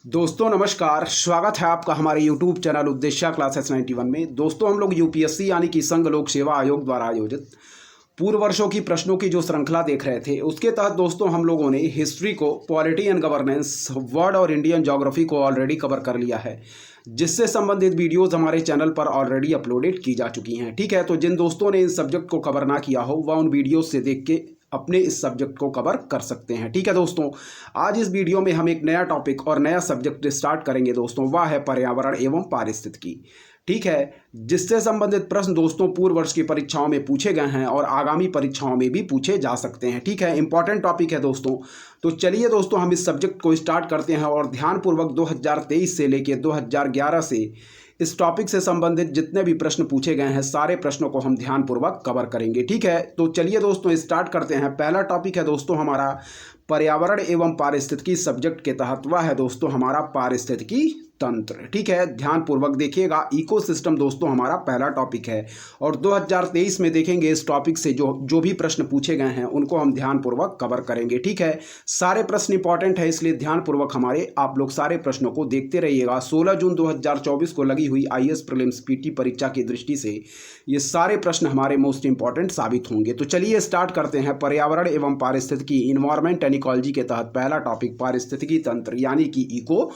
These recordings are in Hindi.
दोस्तों नमस्कार, स्वागत है आपका हमारे YouTube चैनल उद्देश्य क्लासेस 91 में। दोस्तों हम लोग यूपीएससी यानी कि संघ लोक सेवा आयोग द्वारा आयोजित पूर्व वर्षों की प्रश्नों की जो श्रृंखला देख रहे थे, उसके तहत दोस्तों हम लोगों ने हिस्ट्री को, पॉलिटी एंड गवर्नेंस, वर्ल्ड और इंडियन ज्योग्राफी को ऑलरेडी कवर कर लिया है, जिससे संबंधित वीडियोस हमारे चैनल पर ऑलरेडी अपलोडेड की जा चुकी हैं। ठीक है, तो जिन दोस्तों ने इन सब्जेक्ट को कवर ना किया हो वह उन वीडियोस से देख के अपने इस सब्जेक्ट को कवर कर सकते हैं। ठीक है दोस्तों, आज इस वीडियो में हम एक नया टॉपिक और नया सब्जेक्ट स्टार्ट करेंगे दोस्तों, वह है पर्यावरण एवं पारिस्थितिकी। ठीक है, जिससे संबंधित प्रश्न दोस्तों पूर्व वर्ष की परीक्षाओं में पूछे गए हैं और आगामी परीक्षाओं में भी पूछे जा सकते हैं। ठीक है, इंपॉर्टेंट टॉपिक है दोस्तों। तो चलिए दोस्तों हम इस सब्जेक्ट को स्टार्ट करते हैं और ध्यानपूर्वक 2023 से लेकर 2011 से इस टॉपिक से संबंधित जितने भी प्रश्न पूछे गए हैं सारे प्रश्नों को हम ध्यानपूर्वक कवर करेंगे। ठीक है, तो चलिए दोस्तों स्टार्ट करते हैं। पहला टॉपिक है दोस्तों हमारा पर्यावरण एवं पारिस्थितिकी सब्जेक्ट के तहत, वह है दोस्तों हमारा पारिस्थितिकी तंत्र। ठीक है, ध्यानपूर्वक देखिएगा। इकोसिस्टम दोस्तों हमारा पहला टॉपिक है और 2023 में देखेंगे इस टॉपिक से जो भी प्रश्न पूछे गए हैं उनको हम ध्यानपूर्वक कवर करेंगे। ठीक है, सारे प्रश्न इंपॉर्टेंट है, इसलिए ध्यानपूर्वक हमारे आप लोग सारे प्रश्नों को देखते रहिएगा। 16 जून 2024 को लगी हुई आईएएस प्रीलिम्स पीटी परीक्षा की दृष्टि से ये सारे प्रश्न हमारे मोस्ट इंपॉर्टेंट साबित होंगे। तो चलिए स्टार्ट करते हैं। पर्यावरण एवं पारिस्थितिकी, इन्वायरमेंट एंड इकोलॉजी के तहत पहला टॉपिक पारिस्थितिकी तंत्र यानी कि इको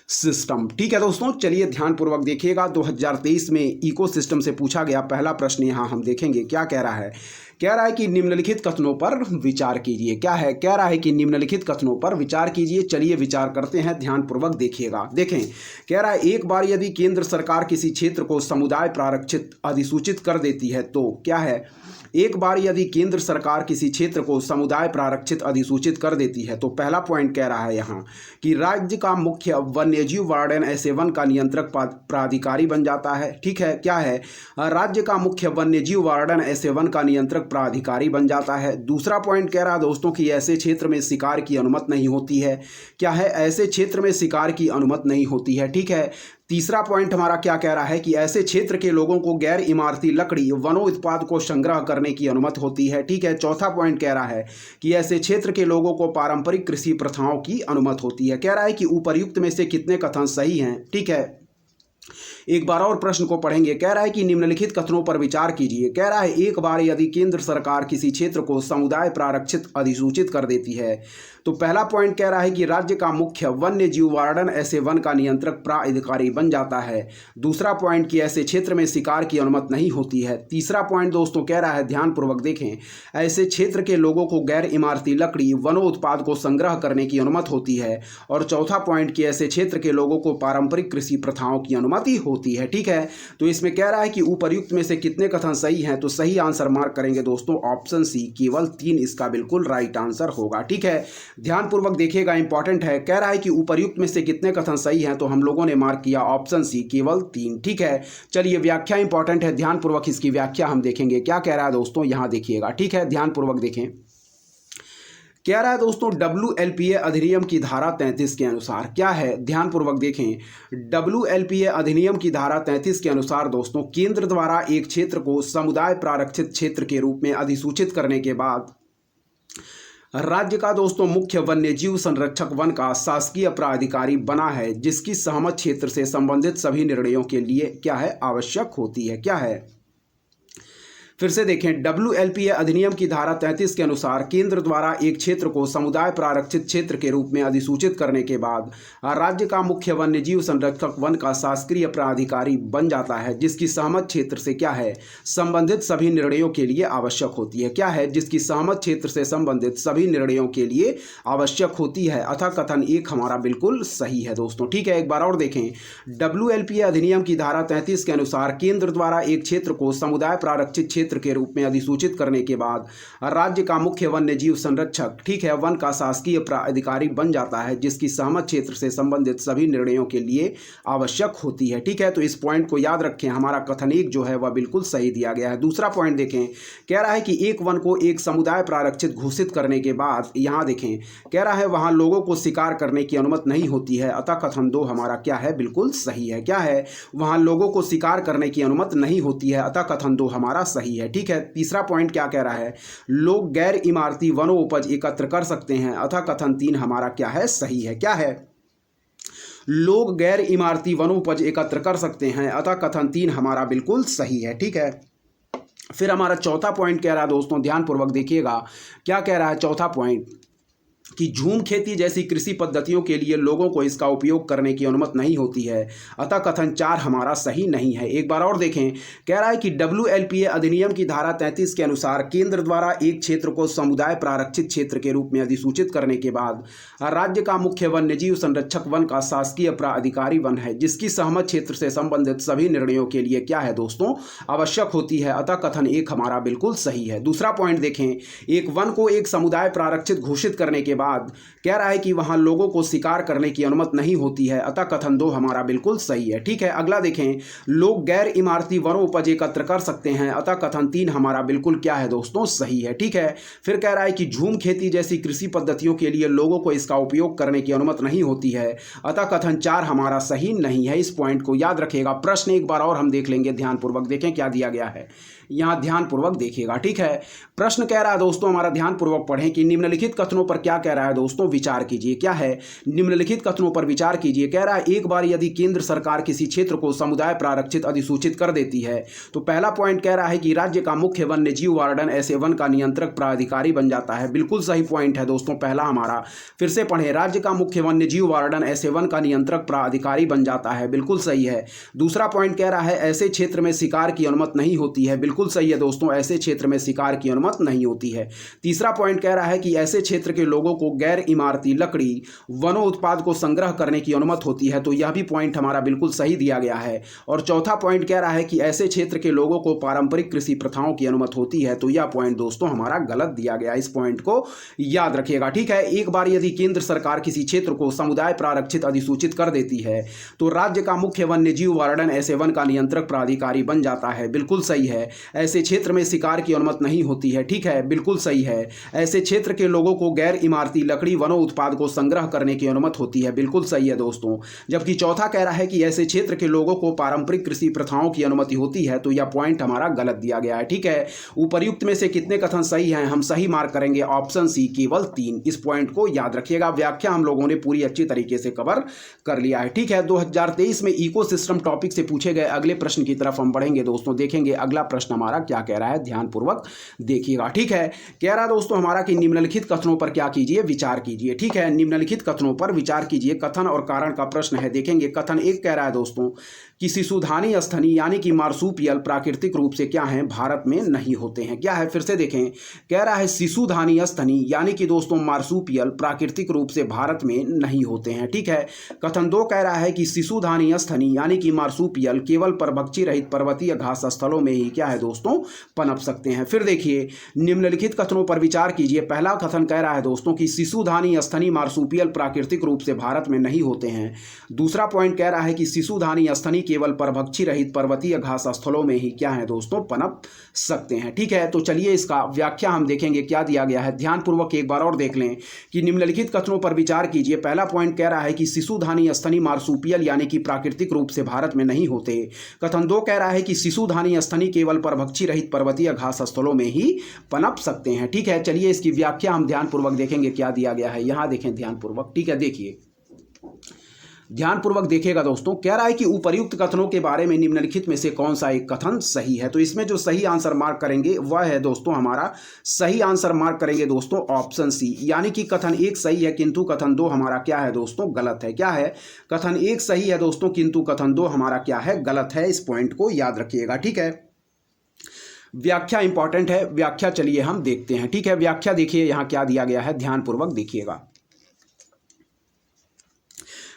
सिस्टम। ठीक है दोस्तों, चलिए ध्यानपूर्वक देखिएगा। 2023 में इको सिस्टम से पूछा गया पहला प्रश्न यहाँ हम देखेंगे क्या कह रहा है। कह रहा है कि निम्नलिखित कथनों पर विचार कीजिए। क्या है, कह रहा है कि निम्नलिखित कथनों पर विचार कीजिए। चलिए विचार करते हैं, ध्यानपूर्वक देखिएगा। देखें, कह रहा है एक बार यदि केंद्र सरकार किसी क्षेत्र को समुदाय प्रारक्षित अधिसूचित कर देती है तो क्या है, एक बार यदि केंद्र सरकार किसी क्षेत्र को समुदाय प्रारक्षित अधिसूचित कर देती है तो पहला पॉइंट कह रहा है यहाँ कि राज्य का मुख्य वन्यजीव वार्डन ऐसे वन का नियंत्रक प्राधिकारी बन जाता है। ठीक है, क्या है, राज्य का मुख्य वन्यजीव वार्डन ऐसे वन का नियंत्रक प्राधिकारी बन जाता है। दूसरा पॉइंट कह रहा है दोस्तों कि ऐसे क्षेत्र में शिकार की अनुमति नहीं होती है। क्या है, ऐसे क्षेत्र में शिकार की अनुमति नहीं होती है। ठीक है, तीसरा पॉइंट हमारा क्या कह रहा है कि ऐसे क्षेत्र के लोगों को गैर इमारती लकड़ी वनोत्पाद को संग्रह करने की अनुमति होती है। ठीक है, चौथा पॉइंट कह रहा है कि ऐसे क्षेत्र के लोगों को पारंपरिक कृषि प्रथाओं की अनुमति होती है। कह रहा है कि उपर्युक्त में से कितने कथन सही हैं। ठीक है, एक बार और प्रश्न को पढ़ेंगे। कह रहा है कि निम्नलिखित कथनों पर विचार कीजिए। कह रहा है एक बार यदि केंद्र सरकार किसी क्षेत्र को समुदाय प्रारक्षित अधिसूचित कर देती है तो पहला पॉइंट कह रहा है कि राज्य का मुख्य वन्य जीव वार्डन ऐसे वन का नियंत्रक प्राधिकारी बन जाता है। दूसरा पॉइंट कि ऐसे क्षेत्र में शिकार की अनुमति नहीं होती है। तीसरा पॉइंट दोस्तों कह रहा है, ध्यानपूर्वक देखें, ऐसे क्षेत्र के लोगों को गैर इमारती लकड़ी वनोत्पाद को संग्रह करने की अनुमति होती है। और चौथा पॉइंट कि ऐसे क्षेत्र के लोगों को पारंपरिक कृषि प्रथाओं की अनुमति होती है। ठीक है, तो इसमें कह रहा है कि उपर्युक्त में से कितने कथन सही हैं, तो सही आंसर मार्क करेंगे दोस्तों ऑप्शन सी, केवल 3 इसका बिल्कुल राइट आंसर होगा। ठीक है, ध्यानपूर्वक देखिएगा, इंपॉर्टेंट है। कह रहा है कि उपर्युक्त में से कितने कथन सही हैं, तो हम लोगों ने मार्क किया ऑप्शन सी, केवल 3। ठीक है, चलिए व्याख्या इंपॉर्टेंट है, ध्यानपूर्वक इसकी व्याख्या हम देखेंगे क्या कह रहा है दोस्तों, यहां देखिएगा। ठीक है, ध्यानपूर्वक देखें। कह रहा है दोस्तों WLPA अधिनियम की धारा 33 के अनुसार, क्या है, ध्यानपूर्वक देखें, WLPA अधिनियम की धारा 33 के अनुसार दोस्तों केंद्र द्वारा एक क्षेत्र को समुदाय प्रारक्षित क्षेत्र के रूप में अधिसूचित करने के बाद राज्य का दोस्तों मुख्य वन्यजीव संरक्षक वन का शासकीय प्राधिकारी बना है, जिसकी सहमत क्षेत्र से संबंधित सभी निर्णयों के लिए क्या है, आवश्यक होती है। क्या है, फिर से देखें, WLPA अधिनियम की धारा 33 के अनुसार केंद्र द्वारा एक क्षेत्र को समुदाय प्रारक्षित क्षेत्र के रूप में अधिसूचित करने के बाद राज्य का मुख्य वन्यजीव संरक्षक वन का शासकीय प्राधिकारी बन जाता है, जिसकी सहमत क्षेत्र से क्या है, संबंधित सभी निर्णयों के लिए आवश्यक होती है। क्या है, जिसकी सहमत क्षेत्र से संबंधित सभी निर्णयों के लिए आवश्यक होती है। अतः कथन 1 हमारा बिल्कुल सही है दोस्तों। ठीक है, एक बार और देखें, WLPA अधिनियम की धारा 33 के अनुसार केंद्र द्वारा एक क्षेत्र को समुदाय प्रारक्षित क्षेत्र के रूप में अधिसूचित करने के बाद राज्य का मुख्य वन्यजीव संरक्षक, ठीक है, वन का शासकीय प्राधिकारी बन जाता है, जिसकी सहमत क्षेत्र से संबंधित सभी निर्णयों के लिए आवश्यक होती है। ठीक है, तो इस पॉइंट को याद रखें, हमारा कथन 1 जो है वह बिल्कुल सही दिया गया है। दूसरा पॉइंट देखें, कह रहा है कि एक वन को एक समुदाय प्रारक्षित घोषित करने के बाद यहां देखें, कह रहा है वहां लोगों को शिकार करने की अनुमति नहीं होती है। अतः कथन 2 हमारा क्या है, बिल्कुल सही है। क्या है, वहां लोगों को शिकार करने की अनुमति नहीं होती है। अतः कथन 2 हमारा सही है। ठीक है, तीसरा पॉइंट क्या कह रहा है, लोग गैर इमारती वनोपज एकत्र कर सकते हैं। अतः कथन 3 हमारा क्या है, सही है। क्या है, लोग गैर इमारती वनोपज एकत्र कर सकते हैं, अतः कथन 3 हमारा बिल्कुल सही है। ठीक है, फिर हमारा चौथा पॉइंट कह रहा है दोस्तों, ध्यानपूर्वक देखिएगा क्या कह रहा है चौथा पॉइंट, कि झूम खेती जैसी कृषि पद्धतियों के लिए लोगों को इसका उपयोग करने की अनुमति नहीं होती है, अतः कथन 4 हमारा सही नहीं है। एक बार और देखें, कह रहा है कि WLPA अधिनियम की धारा 33 के अनुसार केंद्र द्वारा एक क्षेत्र को समुदाय प्रारक्षित क्षेत्र के रूप में अधिसूचित करने के बाद राज्य का मुख्य वन्यजीव संरक्षक वन का शासकीय प्राधिकारी वन है, जिसकी सहमत क्षेत्र से संबंधित सभी निर्णयों के लिए क्या है दोस्तों, आवश्यक होती है, अतः कथन 1 हमारा बिल्कुल सही है। दूसरा पॉइंट देखें, एक वन को एक समुदाय प्रारक्षित घोषित करने के बाद कह रहा है कि वहां लोगों को शिकार करने की अनुमति नहीं होती है, अतः कथन 2 हमारा बिल्कुल सही है। ठीक है, अगला देखें, लोग गैर इमारती वनोपज एकत्र कर सकते हैं, अतः कथन 3 हमारा बिल्कुल क्या है दोस्तों, सही है। ठीक है, फिर कह रहा है कि झूम खेती जैसी कृषि पद्धतियों के लिए लोगों को इसका उपयोग करने की अनुमति नहीं होती है, अतः कथन 4 हमारा सही नहीं है। इस पॉइंट को याद रखिएगा। प्रश्न एक बार और हम देख लेंगे, ध्यानपूर्वक देखें क्या दिया गया है, यहां ध्यानपूर्वक देखिएगा। ठीक है, प्रश्न कह रहा है दोस्तों हमारा, ध्यानपूर्वक पढ़ें कि निम्नलिखित कथनों पर क्या कह रहा है दोस्तों, विचार कीजिए। क्या है, निम्नलिखित कथनों पर विचार कीजिए। कह रहा है एक बार यदि केंद्र सरकार किसी क्षेत्र को समुदाय प्रारक्षित अधिसूचित कर देती है, तो पहला पॉइंट कह रहा है कि राज्य का मुख्य वन्यजीव वार्डन ऐसे वन का नियंत्रक प्राधिकारी बन जाता है। बिल्कुल सही पॉइंट है दोस्तों पहला हमारा। फिर से पढ़ें, राज्य का मुख्य वन्यजीव वार्डन ऐसे वन का नियंत्रक प्राधिकारी बन जाता है। बिल्कुल सही है। दूसरा पॉइंट कह रहा है ऐसे क्षेत्र में शिकार की अनुमति नहीं होती है। बिल्कुल सही है दोस्तों, ऐसे क्षेत्र में शिकार की अनुमति नहीं होती है। तीसरा पॉइंट कह रहा है कि ऐसे क्षेत्र के लोगों को गैर इमारती लकड़ी वनो उत्पाद को संग्रह करने की अनुमति होती है, तो यह भी पॉइंट हमारा बिल्कुल सही दिया गया है। और चौथा पॉइंट कह रहा है कि ऐसे क्षेत्र के लोगों को पारंपरिक कृषि प्रथाओं की अनुमति होती है, तो यह पॉइंट दोस्तों हमारा गलत दिया गया। इस पॉइंट को याद रखिएगा। ठीक है, एक बार यदि केंद्र सरकार किसी क्षेत्र को समुदाय प्रारक्षित अधिसूचित कर देती है, तो राज्य का मुख्य वन्यजीव वार्डन ऐसे वन का नियंत्रक प्राधिकारी बन जाता है। बिल्कुल सही है। ऐसे क्षेत्र में शिकार की अनुमति नहीं होती है। ठीक है, बिल्कुल सही है। ऐसे क्षेत्र के लोगों को गैर इमारती लकड़ी वनो उत्पाद को संग्रह करने की अनुमति होती है। बिल्कुल सही है दोस्तों। जबकि चौथा कह रहा है कि ऐसे क्षेत्र के लोगों को पारंपरिक कृषि प्रथाओं की अनुमति होती है, तो यह पॉइंट हमारा गलत दिया गया है। ठीक है, उपर्युक्त में से कितने कथन सही हैं, हम सही मार्क करेंगे ऑप्शन सी केवल 3। इस पॉइंट को याद रखिएगा। व्याख्या हम लोगों ने पूरी अच्छी तरीके से कवर कर लिया है। ठीक है, 2023 में इकोसिस्टम टॉपिक से पूछे गए अगले प्रश्न की तरफ हम बढ़ेंगे दोस्तों। देखेंगे अगला प्रश्न हमारा क्या कह रहा है, ध्यानपूर्वक देखिएगा। ठीक है, कह रहा है दोस्तों हमारा कि निम्नलिखित कथनों पर क्या कीजिए, विचार कीजिए। ठीक है, निम्नलिखित कथनों पर विचार कीजिए। कथन और कारण का प्रश्न है। देखेंगे कथन 1 कह रहा है दोस्तों कि शिशुधानी स्तनी यानी कि मार्सुपियल प्राकृतिक रूप से क्या है, भारत में नहीं होते हैं। क्या है, फिर से देखें, कह रहा है शिशुधानी स्तनी यानी कि दोस्तों मार्सुपियल प्राकृतिक रूप से भारत में नहीं होते हैं। ठीक है, कथन 2 कह रहा है कि शिशुधानी स्तनी यानी कि मार्सुपियल केवल परभक्षी रहित पर्वतीय घास स्थलों में ही क्या है दोस्तों, पनप सकते हैं। फिर देखिए, निम्नलिखित कथनों पर विचार कीजिए। पहला कथन कह रहा है दोस्तों कि शिशुधानी स्तनी मार्सुपियल प्राकृतिक रूप से भारत में नहीं होते हैं। दूसरा पॉइंट कह रहा है कि शिशुधानी स्तनी केवल परभक्षी रहित पर्वतीय घास स्थलों में ही क्या है दोस्तों, पनप सकते हैं। ठीक है, तो चलिए इसका व्याख्या हम देखेंगे क्या दिया गया है। ध्यानपूर्वक एक बार और देख लें कि निम्नलिखित कथनों पर विचार कीजिए। पहला पॉइंट कह रहा है कि शिशुधानी स्तनी मार्सुपियल यानी कि प्राकृतिक रूप से भारत में नहीं होते। कथन 2 कह रहा है कि शिशुधानी स्तनी केवल परभक्षी रहित पर्वतीय घास स्थलों में ही पनप सकते हैं। ठीक है, चलिए इसकी व्याख्या हम ध्यानपूर्वक देखेंगे क्या दिया गया है। यहां देखें ध्यानपूर्वक। ठीक है, देखिए ध्यानपूर्वक देखिएगा दोस्तों। कह रहा है कि उपर्युक्त कथनों के बारे में निम्नलिखित में से कौन सा एक कथन सही है, तो इसमें जो सही आंसर मार्क करेंगे वह है दोस्तों हमारा, सही आंसर मार्क करेंगे दोस्तों ऑप्शन सी, यानी कि कथन 1 सही है किंतु कथन 2 हमारा क्या है दोस्तों, गलत है। क्या है, कथन 1 सही है दोस्तों किंतु कथन 2 हमारा क्या है, गलत है। इस पॉइंट को याद रखिएगा। ठीक है, व्याख्या इंपॉर्टेंट है। व्याख्या चलिए हम देखते हैं। ठीक है, व्याख्या देखिए यहां क्या दिया गया है, ध्यानपूर्वक देखिएगा।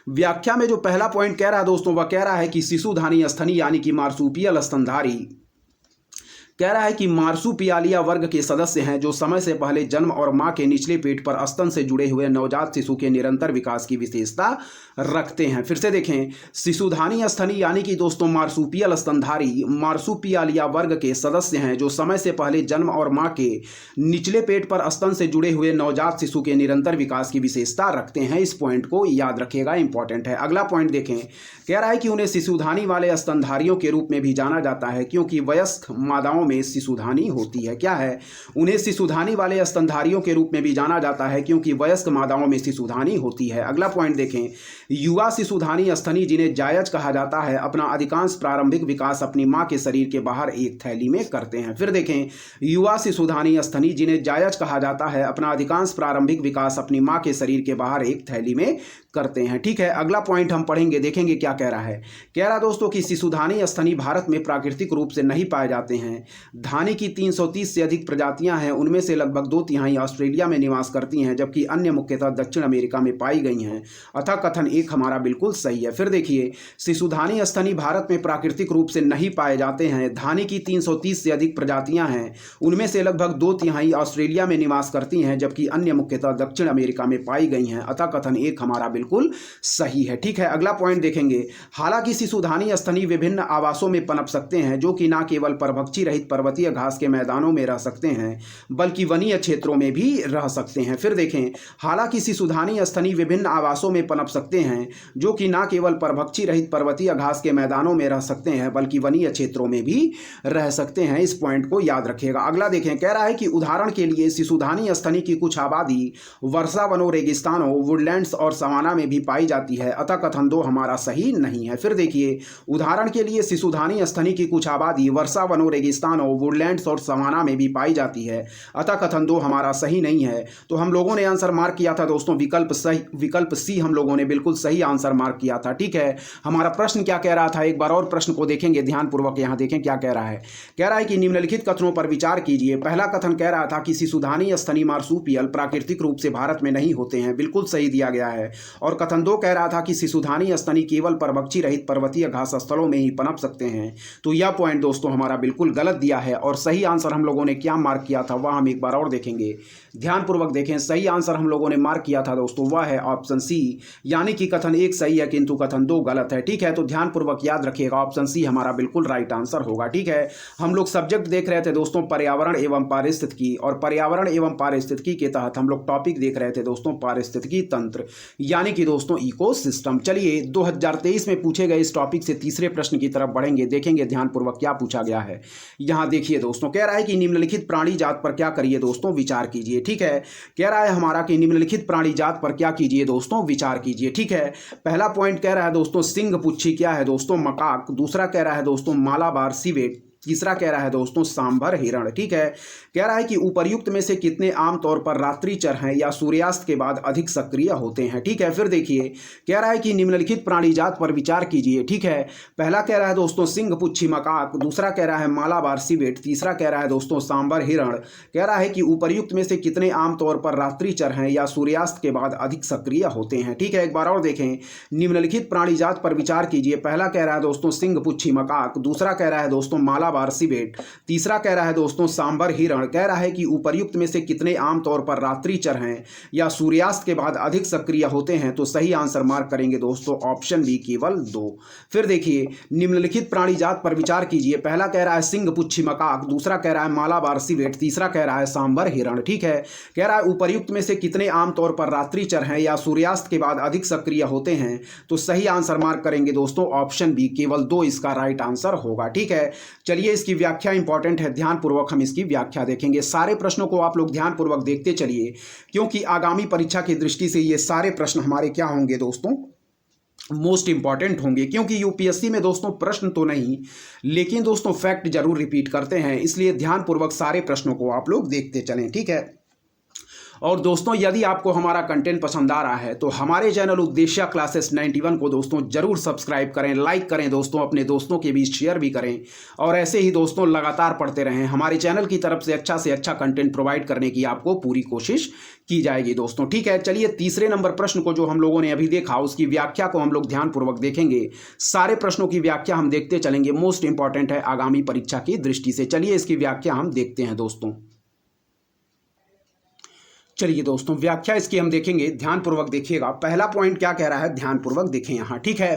व्याख्या में जो पहला पॉइंट कह रहा है दोस्तों वह कह रहा है कि शिशुधानी स्तनी यानी कि मार्सुपियल स्तनधारी कह रहा है कि मार्सुपियालिया वर्ग के सदस्य हैं जो समय से पहले जन्म और मां के निचले पेट पर स्तन से जुड़े हुए नवजात शिशु के निरंतर विकास की विशेषता रखते हैं। फिर से देखें, शिशुधानी स्तनी यानी कि दोस्तों मार्सुपियल स्तनधारी मार्सुपियालिया वर्ग के सदस्य हैं जो समय से पहले जन्म और मां के निचले पेट पर स्तन से जुड़े हुए नवजात शिशु के निरंतर विकास की विशेषता रखते हैं। इस पॉइंट को याद रखिएगा, इंपॉर्टेंट है। अगला पॉइंट देखें, कह रहा है कि उन्हें शिशुधानी वाले स्तनधारियों के रूप में भी जाना जाता है क्योंकि वयस्क मादाओं में शिशुधानी होती है। क्या है? उन्हें शिशुधानी वाले स्तनधारियों के रूप में भी जाना जाता है क्योंकि वयस्क मादाओं में शिशुधानी होती है। अगला पॉइंट देखें, युवा शिशुधानी स्तनी जिन्हें जायज कहा जाता है अपना अधिकांश प्रारंभिक विकास अपनी मां के शरीर के बाहर एक थैली में करते हैं। फिर देखें, युवा शिशुधानी स्तनी जिन्हें जायज कहा जाता है अपना अधिकांश प्रारंभिक विकास अपनी मां के शरीर के बाहर एक थैली में करते हैं। ठीक है, अगला पॉइंट हम पढ़ेंगे, देखेंगे क्या कह रहा है। कह रहा दोस्तों कि शिशुधानी स्तनी भारत में प्राकृतिक रूप से नहीं पाए जाते हैं। धानी की 330 से अधिक प्रजातियां हैं, उनमें से लगभग 2/3 ऑस्ट्रेलिया में निवास करती हैं जबकि अन्य मुख्यतः दक्षिण अमेरिका में पाई गई हैं। अतः कथन एक हमारा बिल्कुल सही है। फिर देखिए, शिशुधानी स्तनी भारत में प्राकृतिक रूप से नहीं पाए जाते हैं। धानी की 330 से अधिक प्रजातियां हैं, उनमें से लगभग 2/3 ऑस्ट्रेलिया में निवास करती हैं जबकि अन्य मुख्यतः दक्षिण अमेरिका में पाई गई हैं। अतः कथन एक हमारा बिल्कुल सही है। ठीक है, अगला पॉइंट देखेंगे, हालांकि शिशुधानी स्तनी विभिन्न आवासों में पनप सकते हैं जो कि न केवल परभक्षी रहित पर्वतीय घास के मैदानों में रह सकते हैं बल्कि वनीय क्षेत्रों में भी रह सकते हैं। फिर देखें, हालांकि शिशुधानी स्तनी विभिन्न आवासों में पनप सकते हैं जो कि न केवल परभक्षी रहित पर्वतीय घास के मैदानों में रह सकते हैं बल्कि वनीय क्षेत्रों में भी रह सकते हैं। इस पॉइंट को याद रखिएगा। अगला देखें, कह रहा है कि उदाहरण के लिए शिशुधानी स्तनी की कुछ आबादी वर्षा वनों, रेगिस्तानों, वुडलैंड्स और सवाना में भी पाई जाती है। अतः कथन 2 हमारा सही नहीं है। फिर देखिए, उदाहरण के लिए शिशुधानी स्तनी की कुछ आबादी वर्षा वनों, रेगिस्तानों, वुडलैंड्स और सवाना में भी पाई जाती है। अतः कथन 2 हमारा सही नहीं है। तो हम लोगों ने आंसर मार्क किया था दोस्तों विकल्प सी हम लोगों ने बिल्कुल सही आंसर मार्क किया था। ठीक है, हमारा प्रश्न क्या कह रहा था, एक बार और प्रश्न को देखेंगे ध्यानपूर्वक। यहाँ देखें क्या कह रहा है। कह रहा है कि निम्नलिखित कथनों पर विचार कीजिए। पहला कथन कह रहा था कि शिशुधानी स्तनी मार्सूपियल प्राकृतिक रूप से भारत में नहीं होते हैं, बिल्कुल सही दिया गया है। और कथन 2 कह रहा था कि शिशुधानी स्तनी केवल परभक्षी रहित पर्वतीय घास स्थलों में ही पनप सकते हैं। तो यह पॉइंट दोस्तों हमारा बिल्कुल गलत दिया है। और सही आंसर हम लोगों ने क्या मार्क किया था वह हम एक बार और देखेंगे, ध्यानपूर्वक देखें। सही आंसर हम लोगों ने मार्क किया था दोस्तों वह है ऑप्शन सी, यानी कि कथन 1 सही है किंतु कथन 2 गलत है। ठीक है, तो ध्यानपूर्वक याद रखिएगा, ऑप्शन सी हमारा बिल्कुल राइट आंसर होगा। ठीक है, हम लोग सब्जेक्ट देख रहे थे दोस्तों पर्यावरण एवं पारिस्थितिकी, और पर्यावरण एवं पारिस्थितिकी के तहत हम लोग टॉपिक देख रहे थे दोस्तों पारिस्थितिकी तंत्र, यानी कि दोस्तों इकोसिस्टम। चलिए 2023 में पूछे गए इस टॉपिक से तीसरे प्रश्न की तरफ बढ़ेंगे, देखेंगे ध्यानपूर्वक क्या पूछा गया है। यहां देखिए दोस्तों, कह रहा है कि निम्नलिखित प्राणी जात पर क्या करिए दोस्तों, विचार कीजिए। ठीक है, कह रहा है हमारा कि निम्नलिखित प्राणी जात पर क्या कीजिए दोस्तों, विचार कीजिए। ठीक है, पहला पॉइंट कह रहा है दोस्तों सिंह पुच्छी क्या है दोस्तों, मकाक। दूसरा कह रहा है दोस्तों मालाबार सिवेट। तीसरा कह रहा है दोस्तों सांभर हिरण। ठीक है, कह रहा है कि उपर्युक्त में से कितने आमतौर पर रात्रिचर हैं या सूर्यास्त के बाद अधिक सक्रिय होते हैं। ठीक है, फिर देखिए, कह रहा है कि निम्नलिखित प्राणी जात पर विचार कीजिए। ठीक है, पहला कह रहा है दोस्तों सिंह पुच्छी मकाक, दूसरा कह रहा है मालाबार सिवेट, तीसरा कह रहा है दोस्तों सांभर हिरण। कह रहा है कि उपर्युक्त में से कितने आमतौर पर रात्रिचर हैं या सूर्यास्त के बाद अधिक सक्रिय होते हैं। ठीक है, एक बार और देखें, निम्नलिखित प्राणी जात पर विचार कीजिए। पहला कह रहा है दोस्तों सिंह पुच्छी मकाक, दूसरा कह रहा है दोस्तों मालाबार सिवेट, तीसरा कह रहा है दोस्तों सांभर हिरण। कह रहा है कि उपर्युक्त में से कितने आमतौर पर रात्रिचर हैं या सूर्यास्त के बाद अधिक सक्रिय होते हैं। तो सही आंसर मार्क करेंगे दोस्तों ऑप्शन बी केवल 2। फिर देखिए, निम्नलिखित प्राणी जात पर विचार कीजिए। पहला कह रहा है सिंह पुच्छी मकाक, दूसरा कह रहा है मालाबार सिवेट, तीसरा कह रहा है सांभर हिरण। ठीक है, कह रहा है उपर्युक्त में से कितने आमतौर पर रात्रिचर हैं या सूर्यास्त के बाद अधिक सक्रिय होते हैं। तो सही आंसर मार्क करेंगे दोस्तों ऑप्शन बी केवल 2 इसका राइट आंसर होगा। ठीक है, चलिए इसकी व्याख्या इंपॉर्टेंट है, ध्यानपूर्वक हम इसकी व्याख्या देखेंगे। सारे प्रश्नों को आप लोग ध्यानपूर्वक देखते चलिए क्योंकि आगामी परीक्षा की दृष्टि से ये सारे प्रश्न हमारे क्या होंगे दोस्तों, मोस्ट इंपॉर्टेंट होंगे। क्योंकि यूपीएससी में दोस्तों प्रश्न तो नहीं लेकिन दोस्तों फैक्ट जरूर रिपीट करते हैं, इसलिए ध्यानपूर्वक सारे प्रश्नों को आप लोग देखते चलें। ठीक है, और दोस्तों यदि आपको हमारा कंटेंट पसंद आ रहा है तो हमारे चैनल उद्देश्य क्लासेस 91 को दोस्तों जरूर सब्सक्राइब करें, लाइक करें दोस्तों, अपने दोस्तों के बीच शेयर भी करें और ऐसे ही दोस्तों लगातार पढ़ते रहें। हमारे चैनल की तरफ से अच्छा कंटेंट प्रोवाइड करने की आपको पूरी कोशिश की जाएगी दोस्तों। ठीक है, चलिए तीसरे नंबर प्रश्न को जो हम लोगों ने अभी देखा उसकी व्याख्या को हम लोग ध्यानपूर्वक देखेंगे। सारे प्रश्नों की व्याख्या हम देखते चलेंगे, मोस्ट इंपॉर्टेंट है आगामी परीक्षा की दृष्टि से। चलिए इसकी व्याख्या हम देखते हैं दोस्तों। चलिए दोस्तों व्याख्या इसकी हम देखेंगे, ध्यानपूर्वक देखिएगा। पहला पॉइंट क्या कह रहा है ध्यानपूर्वक देखें यहाँ। ठीक है,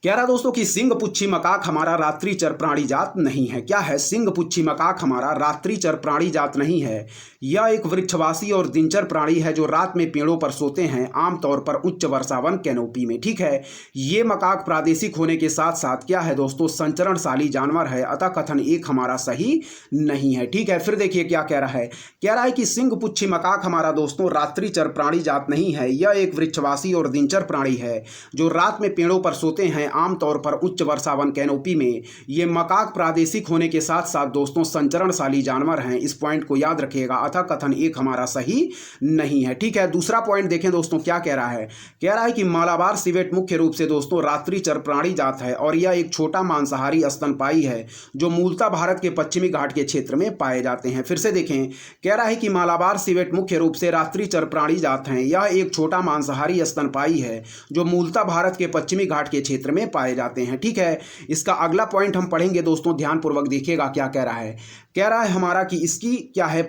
कह रहा दोस्तों कि सिंगपुच्छी मकाक हमारा रात्रिचर प्राणी जात नहीं है। क्या है? सिंगपुच्छी मकाक हमारा रात्रिचर प्राणी जात नहीं है। यह एक वृक्षवासी और दिनचर प्राणी है जो रात में पेड़ों पर सोते हैं, आमतौर पर उच्च वर्षावन कैनोपी में। ठीक है, ये मकाक प्रादेशिक होने के साथ साथ क्या है दोस्तों, संचरणशाली जानवर है, अतः कथन एक हमारा सही नहीं है। ठीक है, फिर देखिए क्या कह रहा है। कह रहा है कि सिंगपुच्छी मकाक हमारा दोस्तों रात्रिचर प्राणी जात नहीं है। यह एक वृक्षवासी और दिनचर प्राणी है जो रात में पेड़ों पर सोते हैं, आमतौर पर उच्च वर्षावन कैनोपी में। ये मकाक प्रादेशिक होने के साथ साथ दोस्तों संचरणशाली जानवर हैं। इस पॉइंट को याद रखिएगा, अतः कथन एक हमारा सही नहीं है। ठीक है, दूसरा पॉइंट देखें दोस्तों क्या कह रहा है। कह रहा है कि मालाबार सिवेट मुख्य रूप से दोस्तों रात्रिचर प्राणी जात है और यह एक छोटा मांसाहारी स्तनपायी है जो मूलतः भारत के पश्चिमी घाट के क्षेत्र में पाए जाते हैं। फिर से देखें, कह रहा है कि मालाबार सिवेट मुख्य रूप से रात्रिचर प्राणी जात हैं। यह एक छोटा मांसाहारी स्तनपायी है जो मूलतः भारत के पश्चिमी घाट के क्षेत्र में पाए जाते हैं। ठीक है, इसका अगला पॉइंट हम पढ़ेंगे दोस्तों, ध्यानपूर्वक देखिएगा क्या कह रहा है। कह रहा है हमारा कि इसकी क्या है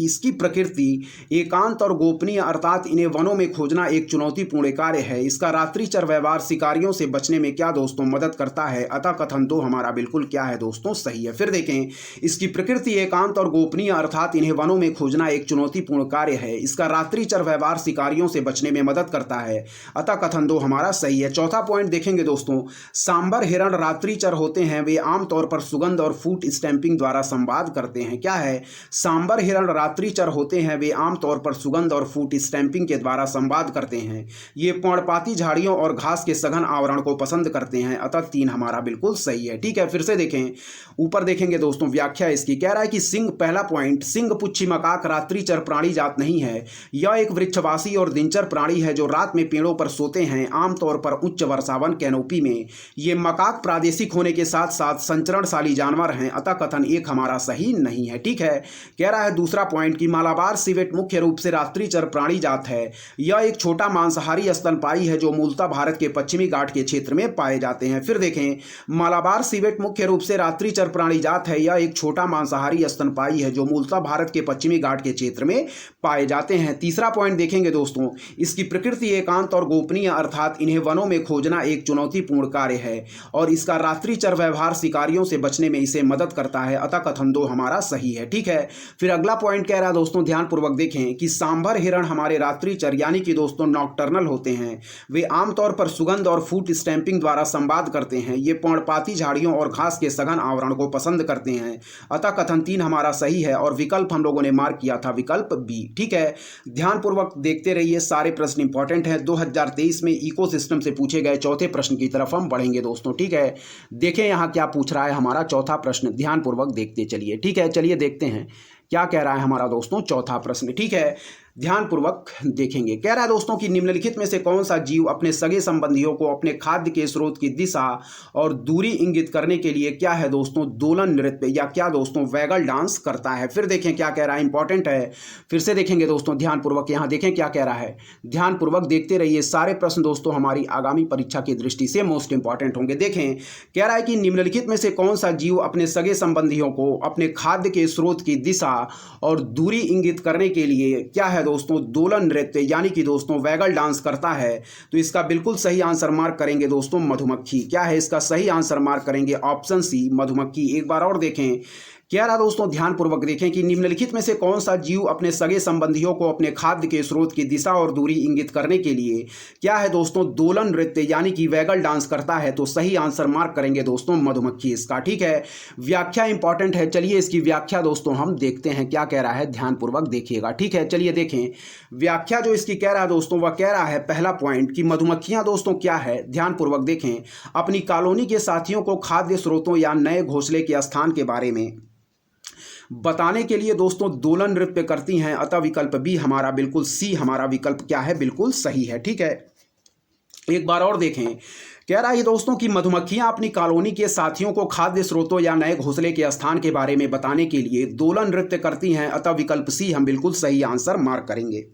इसकी प्रकृति एकांत और गोपनीय, अर्थात इन्हें वनों में खोजना एक चुनौतीपूर्ण कार्य है। इसका रात्रिचर व्यवहार शिकारियों से बचने में क्या दोस्तों मदद करता है, अतः कथन दो हमारा बिल्कुल क्या है दोस्तों सही है। फिर देखें, इसकी प्रकृति एकांत और गोपनीय, अर्थात इन्हें वनों में खोजना एक चुनौतीपूर्ण कार्य है। इसका रात्रिचर व्यवहार शिकारियों से बचने में मदद करता है, अतः कथन दो हमारा सही है। चौथा पॉइंट देखेंगे दोस्तों, सांबर हिरण रात्रिचर होते हैं। वे आमतौर पर सुगंध और फूट स्टैंपिंग द्वारा संवाद करते हैं। क्या है? सांबर हिरण रात्रिचर होते हैं। वे आमतौर पर सुगंध और फूट स्टैंपिंग के द्वारा संवाद करते हैं। ये पर्णपाती झाड़ियों और घास के सघन आवरण को पसंद करते हैं, अतः तीन हमारा बिल्कुल सही है। ठीक है, फिर से देखें, ऊपर देखेंगे दोस्तों व्याख्या इसकी। कह रहा है कि पहला पॉइंट, सिंगपुच्छी मकाक रात्रिचर प्राणी जात नहीं है। यह एक वृक्षवासी और दिनचर प्राणी है जो रात में पेड़ों पर सोते हैं, आमतौर पर उच्च वर्षावन कैनोपी में। ये मकाक प्रादेशिक होने के साथ साथ संचरणशाली जानवर हैं, अतः कथन एक हमारा सही नहीं है। ठीक है, कह रहा है दूसरा पॉइंट कि मालाबार सिवेट मुख्य रूप से रात्रिचर प्राणी जात है। यह एक छोटा मांसाहारी स्तनपायी है जो मूलतः भारत के पश्चिमी घाट के क्षेत्र में पाए जाते हैं। फिर देखें, मालाबार सिवेट मुख्य रूप से रात्रिचर प्राणी जात है। यह एक छोटा मांसाहारी स्तनपायी है जो मूलतः भारत के पश्चिमी घाट के क्षेत्र में पाए जाते हैं। तीसरा पॉइंट देखेंगे दोस्तों, इसकी प्रकृति एकांत और गोपनीय, अर्थात इन्हें वनों में खोजना एक चुनौतीपूर्ण कार्य है और इसका रात्रिचर व्यवहार शिकारियों से बचने में इसे मदद करता है, अतः कथन दो हमारा सही है। ठीक है, फिर अगला पॉइंट कह रहा है दोस्तों, ध्यानपूर्वक देखें कि सांभर हिरण हमारे रात्रिचर यानी कि दोस्तों नॉकटर्नल होते हैं। वे आमतौर पर सुगंध और फूट स्टैंपिंग द्वारा संवाद करते हैं। ये पर्णपाती झाड़ियों और घास के सघन आवरण को पसंद करते हैं, अतः कथन तीन हमारा सही है और विकल्प हम लोगों ने मार्क किया था विकल्प बी। ठीक है, ध्यानपूर्वक देखते रहिए, सारे प्रश्न इंपॉर्टेंट हैं। 2023 में इकोसिस्टम से पूछे गए चौथे प्रश्न की तरफ हम बढ़ेंगे दोस्तों। ठीक है, देखें यहाँ क्या पूछ रहा है हमारा चौथा प्रश्न, ध्यानपूर्वक देखते चलिए। ठीक है, चलिए देखते हैं क्या कह रहा है हमारा दोस्तों चौथा प्रश्न। ठीक है, ध्यानपूर्वक देखेंगे। कह रहा है दोस्तों कि निम्नलिखित में से कौन सा जीव अपने सगे संबंधियों को अपने खाद्य के स्रोत की दिशा और दूरी इंगित करने के लिए क्या है दोस्तों दोलन नृत्य या क्या दोस्तों वैगल डांस करता है। फिर देखें क्या कह रहा है, इंपॉर्टेंट है। फिर से देखेंगे दोस्तों ध्यानपूर्वक, यहाँ देखें क्या कह रहा है, ध्यानपूर्वक देखते रहिए। सारे प्रश्न दोस्तों हमारी आगामी परीक्षा की दृष्टि से मोस्ट इंपॉर्टेंट होंगे। देखें, कह रहा है कि निम्नलिखित में से कौन सा जीव अपने सगे संबंधियों को अपने खाद्य के स्रोत की दिशा और दूरी इंगित करने के लिए क्या है दोस्तों दोलन नृत्य यानी कि दोस्तों वैगल डांस करता है। तो इसका बिल्कुल सही आंसर मार्क करेंगे दोस्तों मधुमक्खी। क्या है इसका सही आंसर मार्क करेंगे ऑप्शन सी मधुमक्खी। एक बार और देखें, क्या रहा दोस्तों ध्यानपूर्वक देखें कि निम्नलिखित में से कौन सा जीव अपने सगे संबंधियों को अपने खाद्य के स्रोत की दिशा और दूरी इंगित करने के लिए क्या है दोस्तों दोलन नृत्य यानी कि वैगल डांस करता है। तो सही आंसर मार्क करेंगे दोस्तों मधुमक्खी इसका। ठीक है, व्याख्या इंपॉर्टेंट है। चलिए इसकी व्याख्या दोस्तों हम देखते हैं क्या कह रहा है, ध्यानपूर्वक देखिएगा। ठीक है, चलिए देखें व्याख्या जो इसकी कह रहा है दोस्तों, वह कह रहा है पहला पॉइंट कि मधुमक्खियां दोस्तों क्या है, ध्यानपूर्वक देखें, अपनी कॉलोनी के साथियों को खाद्य स्रोतों या नए घोंसले के स्थान के बारे में बताने के लिए दोस्तों दोलन नृत्य करती हैं, अतः विकल्प बी हमारा बिल्कुल सी हमारा विकल्प क्या है बिल्कुल सही है। ठीक है, एक बार और देखें, कह रहा है दोस्तों कि मधुमक्खियां अपनी कॉलोनी के साथियों को खाद्य स्रोतों या नए घोंसले के स्थान के बारे में बताने के लिए दोलन नृत्य करती हैं, अतः विकल्प सी हम बिल्कुल सही आंसर मार्क करेंगे।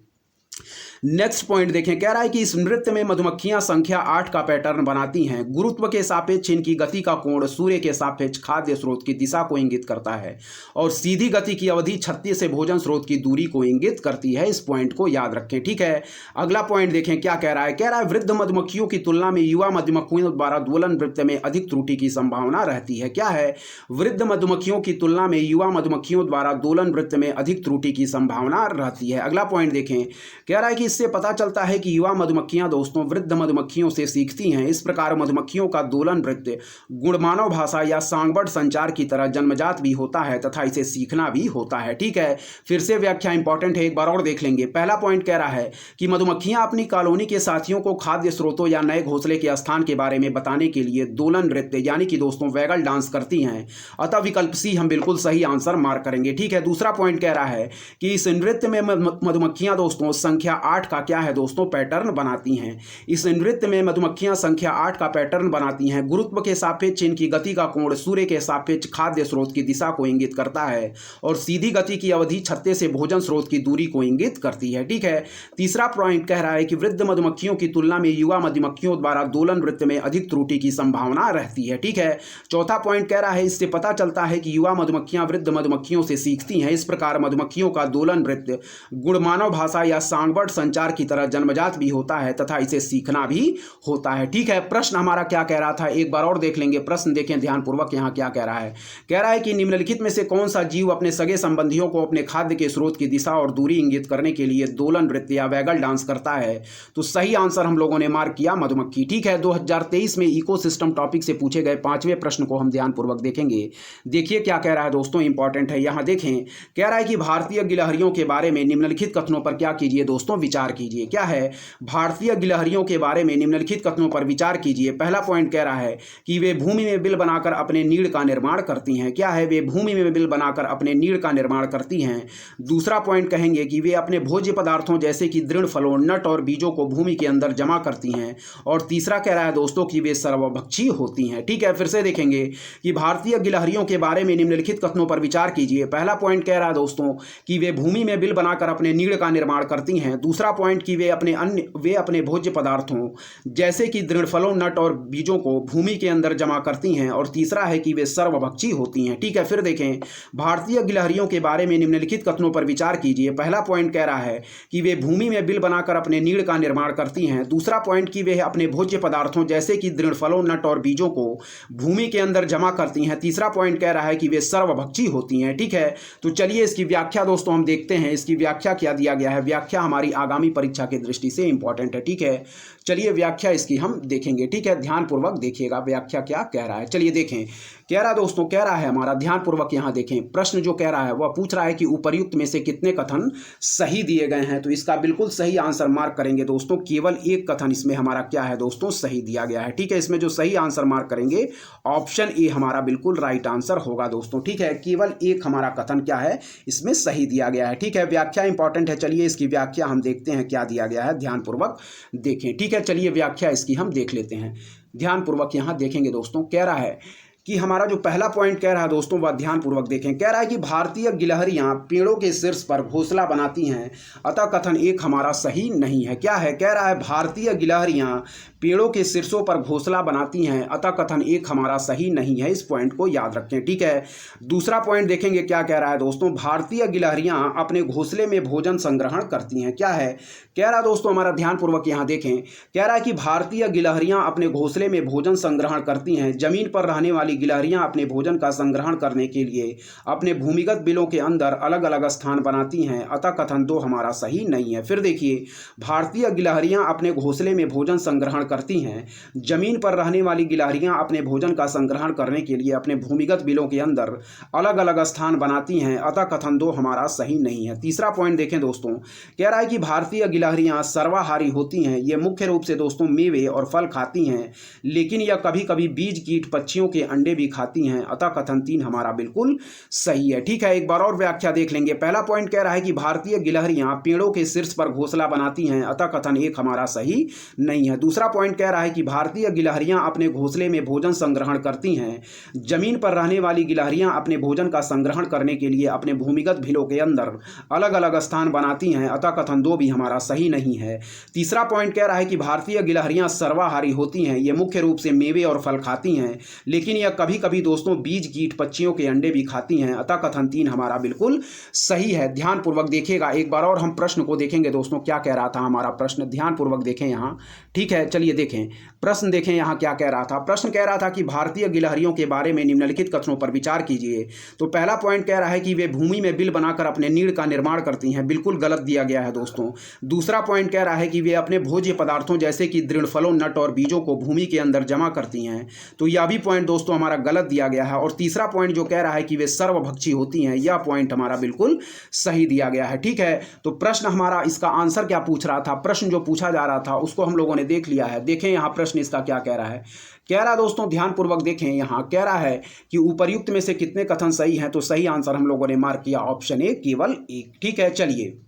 नेक्स्ट पॉइंट देखें, कह रहा है कि इस नृत्य में मधुमक्खियां संख्या 8 का पैटर्न बनाती हैं। गुरुत्व के सापेक्ष इनकी गति का कोण सूर्य के सापेक्ष खाद्य स्रोत की दिशा को इंगित करता है और सीधी गति की अवधि 36 से भोजन स्रोत की दूरी को इंगित करती है। इस पॉइंट को याद रखें, ठीक है। अगला पॉइंट देखें क्या कह रहा है, कह रहा है वृद्ध मधुमक्खियों की तुलना में युवा मधुमक्खियों द्वारा दोलन नृत्य में अधिक त्रुटि की संभावना रहती है। क्या है? वृद्ध मधुमक्खियों की तुलना में युवा मधुमक्खियों द्वारा दोलन नृत्य में अधिक त्रुटि की संभावना रहती है। अगला पॉइंट देखें, कह रहा है कि इससे पता चलता है कि युवा मधुमक्खियां दोस्तों वृद्ध मधुमक्खियों से सीखती हैं। इस प्रकार मधुमक्खियों का दोलन नृत्य गुणमानव भाषा या सांगबद्ध संचार की तरह जन्मजात भी होता है तथा इसे सीखना भी होता है, ठीक है। फिर से व्याख्या इंपॉर्टेंट है, एक बार और देख लेंगे। पहला पॉइंट कह रहा है कि मधुमक्खियां अपनी कॉलोनी के साथियों को खाद्य स्रोतों या नए घोंसले के स्थान के बारे में बताने के लिए दोलन नृत्य यानी कि दोस्तों वैगल डांस करती हैं। अतः विकल्प सी हम बिल्कुल सही आंसर मार्क करेंगे, ठीक है। दूसरा पॉइंट कह रहा है कि इस नृत्य में मधुमक्खियां दोस्तों संख्या 8 का क्या है दोस्तों पैटर्न बनाती हैं। इस नृत्य में मधुमक्खियां संख्या 8 का पैटर्न बनाती हैं। गुरुत्व के सापेक्ष इनकी गति का कोण सूर्य के सापेक्ष खाद्य स्रोत की दिशा को इंगित करता है और सीधी गति की अवधि छत्ते से भोजन स्रोत की दूरी को इंगित करती है, ठीक है। तीसरा पॉइंट कह रहा है कि वृद्ध मधुमक्खियों की तुलना में युवा मधुमक्खियों द्वारा दोलन नृत्य में अधिक त्रुटि की संभावना रहती है, ठीक है। चौथा पॉइंट कह रहा है इससे पता चलता है कि युवा मधुमक्खियां वृद्ध मधुमक्खियों से सीखती हैं। इस प्रकार मधुमक्खियों का दोलन नृत्य गुणमानव भाषा या सांगबद्ध संचार की तरह जन्मजात भी होता है तथा इसे सीखना भी होता है, ठीक है। प्रश्न हमारा क्या कह रहा था, एक बार और देख लेंगे। प्रश्न देखें ध्यानपूर्वक, यहाँ क्या कह रहा है, कह रहा है कि निम्नलिखित में से कौन सा जीव अपने सगे संबंधियों को अपने खाद्य के स्रोत की दिशा और दूरी इंगित करने के लिए दोलन नृत्य या वैगल डांस करता है। तो सही आंसर हम लोगों ने मार्क किया मधुमक्खी, ठीक है। 2023 में इकोसिस्टम टॉपिक से पूछे गए 5वें प्रश्न को हम ध्यानपूर्वक देखेंगे। देखिए क्या कह रहा है दोस्तों, इंपॉर्टेंट है, यहाँ देखें। कह रहा है कि भारतीय गिलहरियों के बारे में निम्नलिखित कथनों पर क्या कीजिए दोस्तों, विचार कीजिए। क्या है? भारतीय गिलहरियों के बारे में निम्नलिखित कथनों पर विचार कीजिए। पहला पॉइंट कह रहा है कि वे भूमि में बिल बनाकर अपने नीड़ का निर्माण करती हैं। क्या है? वे भूमि में बिल बनाकर अपने नीड़ का निर्माण करती हैं। दूसरा पॉइंट कहेंगे कि वे अपने भोज्य पदार्थों जैसे कि दृढ़ फलों, नट और बीजों को भूमि के अंदर जमा करती हैं। और तीसरा कह रहा है दोस्तों कि वे सर्वभक्षी होती हैं, ठीक है। फिर से देखेंगे कि भारतीय गिलहरियों के बारे में निम्नलिखित कथनों पर विचार कीजिए। पहला पॉइंट कह रहा है दोस्तों कि वे भूमि में बिल बनाकर अपने नीड़ का निर्माण करती हैं। दूसरा पॉइंट कि वे अपने भोज्य पदार्थों जैसे कि दृढ़ फलों, नट और बीजों को भूमि के अंदर जमा करती हैं। और तीसरा है कि वे सर्वभक्षी होती हैं, ठीक है। फिर देखें, भारतीय गिलहरियों के बारे में निम्नलिखित कथनों पर विचार कीजिए। पहला पॉइंट कह रहा है कि वे भूमि में बिल बनाकर अपने नीड़ का निर्माण करती हैं। दूसरा पॉइंट कि वे अपने भोज्य पदार्थों जैसे कि दृढ़ फलों, नट और बीजों को भूमि के अंदर जमा करती हैं। तीसरा पॉइंट कह रहा है कि वे सर्वभक्षी होती हैं, ठीक है। तो चलिए इसकी व्याख्या दोस्तों हम देखते हैं। इसकी व्याख्या क्या दिया गया है, व्याख्या हमारी आगामी परीक्षा की दृष्टि से इंपॉर्टेंट है, ठीक है। चलिए व्याख्या इसकी हम देखेंगे, ठीक है। ध्यानपूर्वक देखिएगा व्याख्या क्या कह रहा है। चलिए देखें, कह रहा दोस्तों, कह रहा है हमारा, ध्यानपूर्वक यहाँ देखें। प्रश्न जो कह रहा है वह पूछ रहा है कि उपर्युक्त में से कितने कथन सही दिए गए हैं। तो इसका बिल्कुल सही आंसर मार्क करेंगे दोस्तों। केवल एक कथन इसमें हमारा क्या है दोस्तों, सही दिया गया है, ठीक है। इसमें जो सही आंसर मार्क करेंगे ऑप्शन ए हमारा बिल्कुल राइट आंसर होगा दोस्तों, ठीक है। केवल एक हमारा कथन क्या है इसमें सही दिया गया है, ठीक है। व्याख्या इंपॉर्टेंट है। चलिए इसकी व्याख्या हम देखते हैं क्या दिया गया है, ध्यानपूर्वक देखें, ठीक है। चलिए व्याख्या इसकी हम देख लेते हैं, ध्यानपूर्वक यहाँ देखेंगे दोस्तों। कह रहा है कि हमारा जो पहला पॉइंट कह रहा है दोस्तों वह ध्यानपूर्वक देखें। कह रहा है कि भारतीय गिलहरियां पेड़ों के शीर्ष पर घोंसला बनाती हैं, अतः कथन एक हमारा सही नहीं है। क्या है? कह रहा है भारतीय गिलहरियां पेड़ों के शीर्षों पर घोंसला बनाती हैं, अतः कथन एक हमारा सही नहीं है। इस पॉइंट को याद रखें, ठीक है। दूसरा पॉइंट देखेंगे क्या कह रहा है दोस्तों, भारतीय गिलहरियां अपने घोंसले में भोजन संग्रहण करती हैं। क्या है? कह रहा है दोस्तों हमारा, ध्यानपूर्वक यहाँ देखें। कह रहा है कि भारतीय गिलहरियां अपने घोंसले में भोजन संग्रहण करती हैं। जमीन पर रहने वाली गिलहरियां अपने भोजन का संग्रहण करने के लिए अपने भूमिगत बिलों के अंदर अलग अलग स्थान बनाती हैं, अतः कथन दो हमारा सही नहीं है। फिर देखिए, भारतीय गिलहरियां अपने घोंसले में भोजन संग्रहण करती हैं। जमीन पर रहने वाली गिलहरियां अपने भोजन का संग्रहण करने के लिए अपने भूमिगत बिलों के अंदर अलग अलग स्थान बनाती हैं, अतः कथन दो हमारा सही नहीं है। तीसरा पॉइंट देखें दोस्तों, कह रहा है कि भारतीय गिलहरियां सर्वाहारी होती हैं। ये मुख्य रूप से दोस्तों मेवे और फल खाती हैं, लेकिन यह कभी कभी बीज, कीट, पक्षियों के अंडे भी खाती हैं, अतः कथन 3 हमारा बिल्कुल सही है। ठीक है, एक बार और व्याख्या देख लेंगे। पहला पॉइंट कह रहा है कि भारतीय गिलहरियां पेड़ों के शीर्ष पर घोंसला बनाती हैं, अतः कथन 1 हमारा सही नहीं है। दूसरा पॉइंट कह रहा है कि भारतीय गिलहरियां अपने घोंसले में भोजन संग्रहण करती हैं। जमीन पर रहने वाली गिलहरियां अपने भोजन का संग्रहण करने के लिए अपने भूमिगत भिलों के अंदर अलग अलग स्थान बनाती हैं, अतः कथन 2 भी हमारा सही नहीं है। तीसरा पॉइंट कह रहा है कि भारतीय गिलहरियां सर्वाहारी होती हैं, ये मुख्य रूप से मेवे और फल खाती हैं, लेकिन यह कभी कभी दोस्तों बीज कीट पक्षियों के अंडे भी खाती हैं, अतः कथन 3 हमारा बिल्कुल सही है। ध्यानपूर्वक देखिएगा, एक बार और हम प्रश्न को देखेंगे दोस्तों, क्या कह रहा था हमारा प्रश्न, ध्यानपूर्वक देखें यहाँ। ठीक है, चलिए देखें प्रश्न, देखें यहाँ क्या कह रहा था। प्रश्न कह रहा था कि भारतीय गिलहरियों के बारे में निम्नलिखित कथनों पर विचार कीजिए। तो पहला पॉइंट कह रहा है कि वे भूमि में बिल बनाकर अपने नीड़ का निर्माण करती हैं, बिल्कुल गलत दिया गया है दोस्तों। दूसरा पॉइंट कह रहा है कि वे अपने भोज्य पदार्थों जैसे कि दृढ़ फलों, नट और बीजों को भूमि के अंदर जमा करती हैं, तो यह भी पॉइंट दोस्तों हमारा गलत दिया गया है। और तीसरा पॉइंट जो कह रहा है कि वे सर्वभक्षी होती हैं, यह पॉइंट हमारा बिल्कुल सही दिया गया है। ठीक है, तो प्रश्न हमारा इसका आंसर क्या पूछ रहा था, प्रश्न जो पूछा जा रहा था उसको हम लोगों ने देख लिया है। देखें यहाँ प्रश्न इसका क्या कह रहा है। कह रहा दोस्तों ध्यानपूर्वक देखें, यहाँ कह रहा है कि उपर्युक्त में से कितने कथन सही हैं, तो सही आंसर हम लोगों ने मार्क किया ऑप्शन ए, केवल 1। ठीक है, चलिए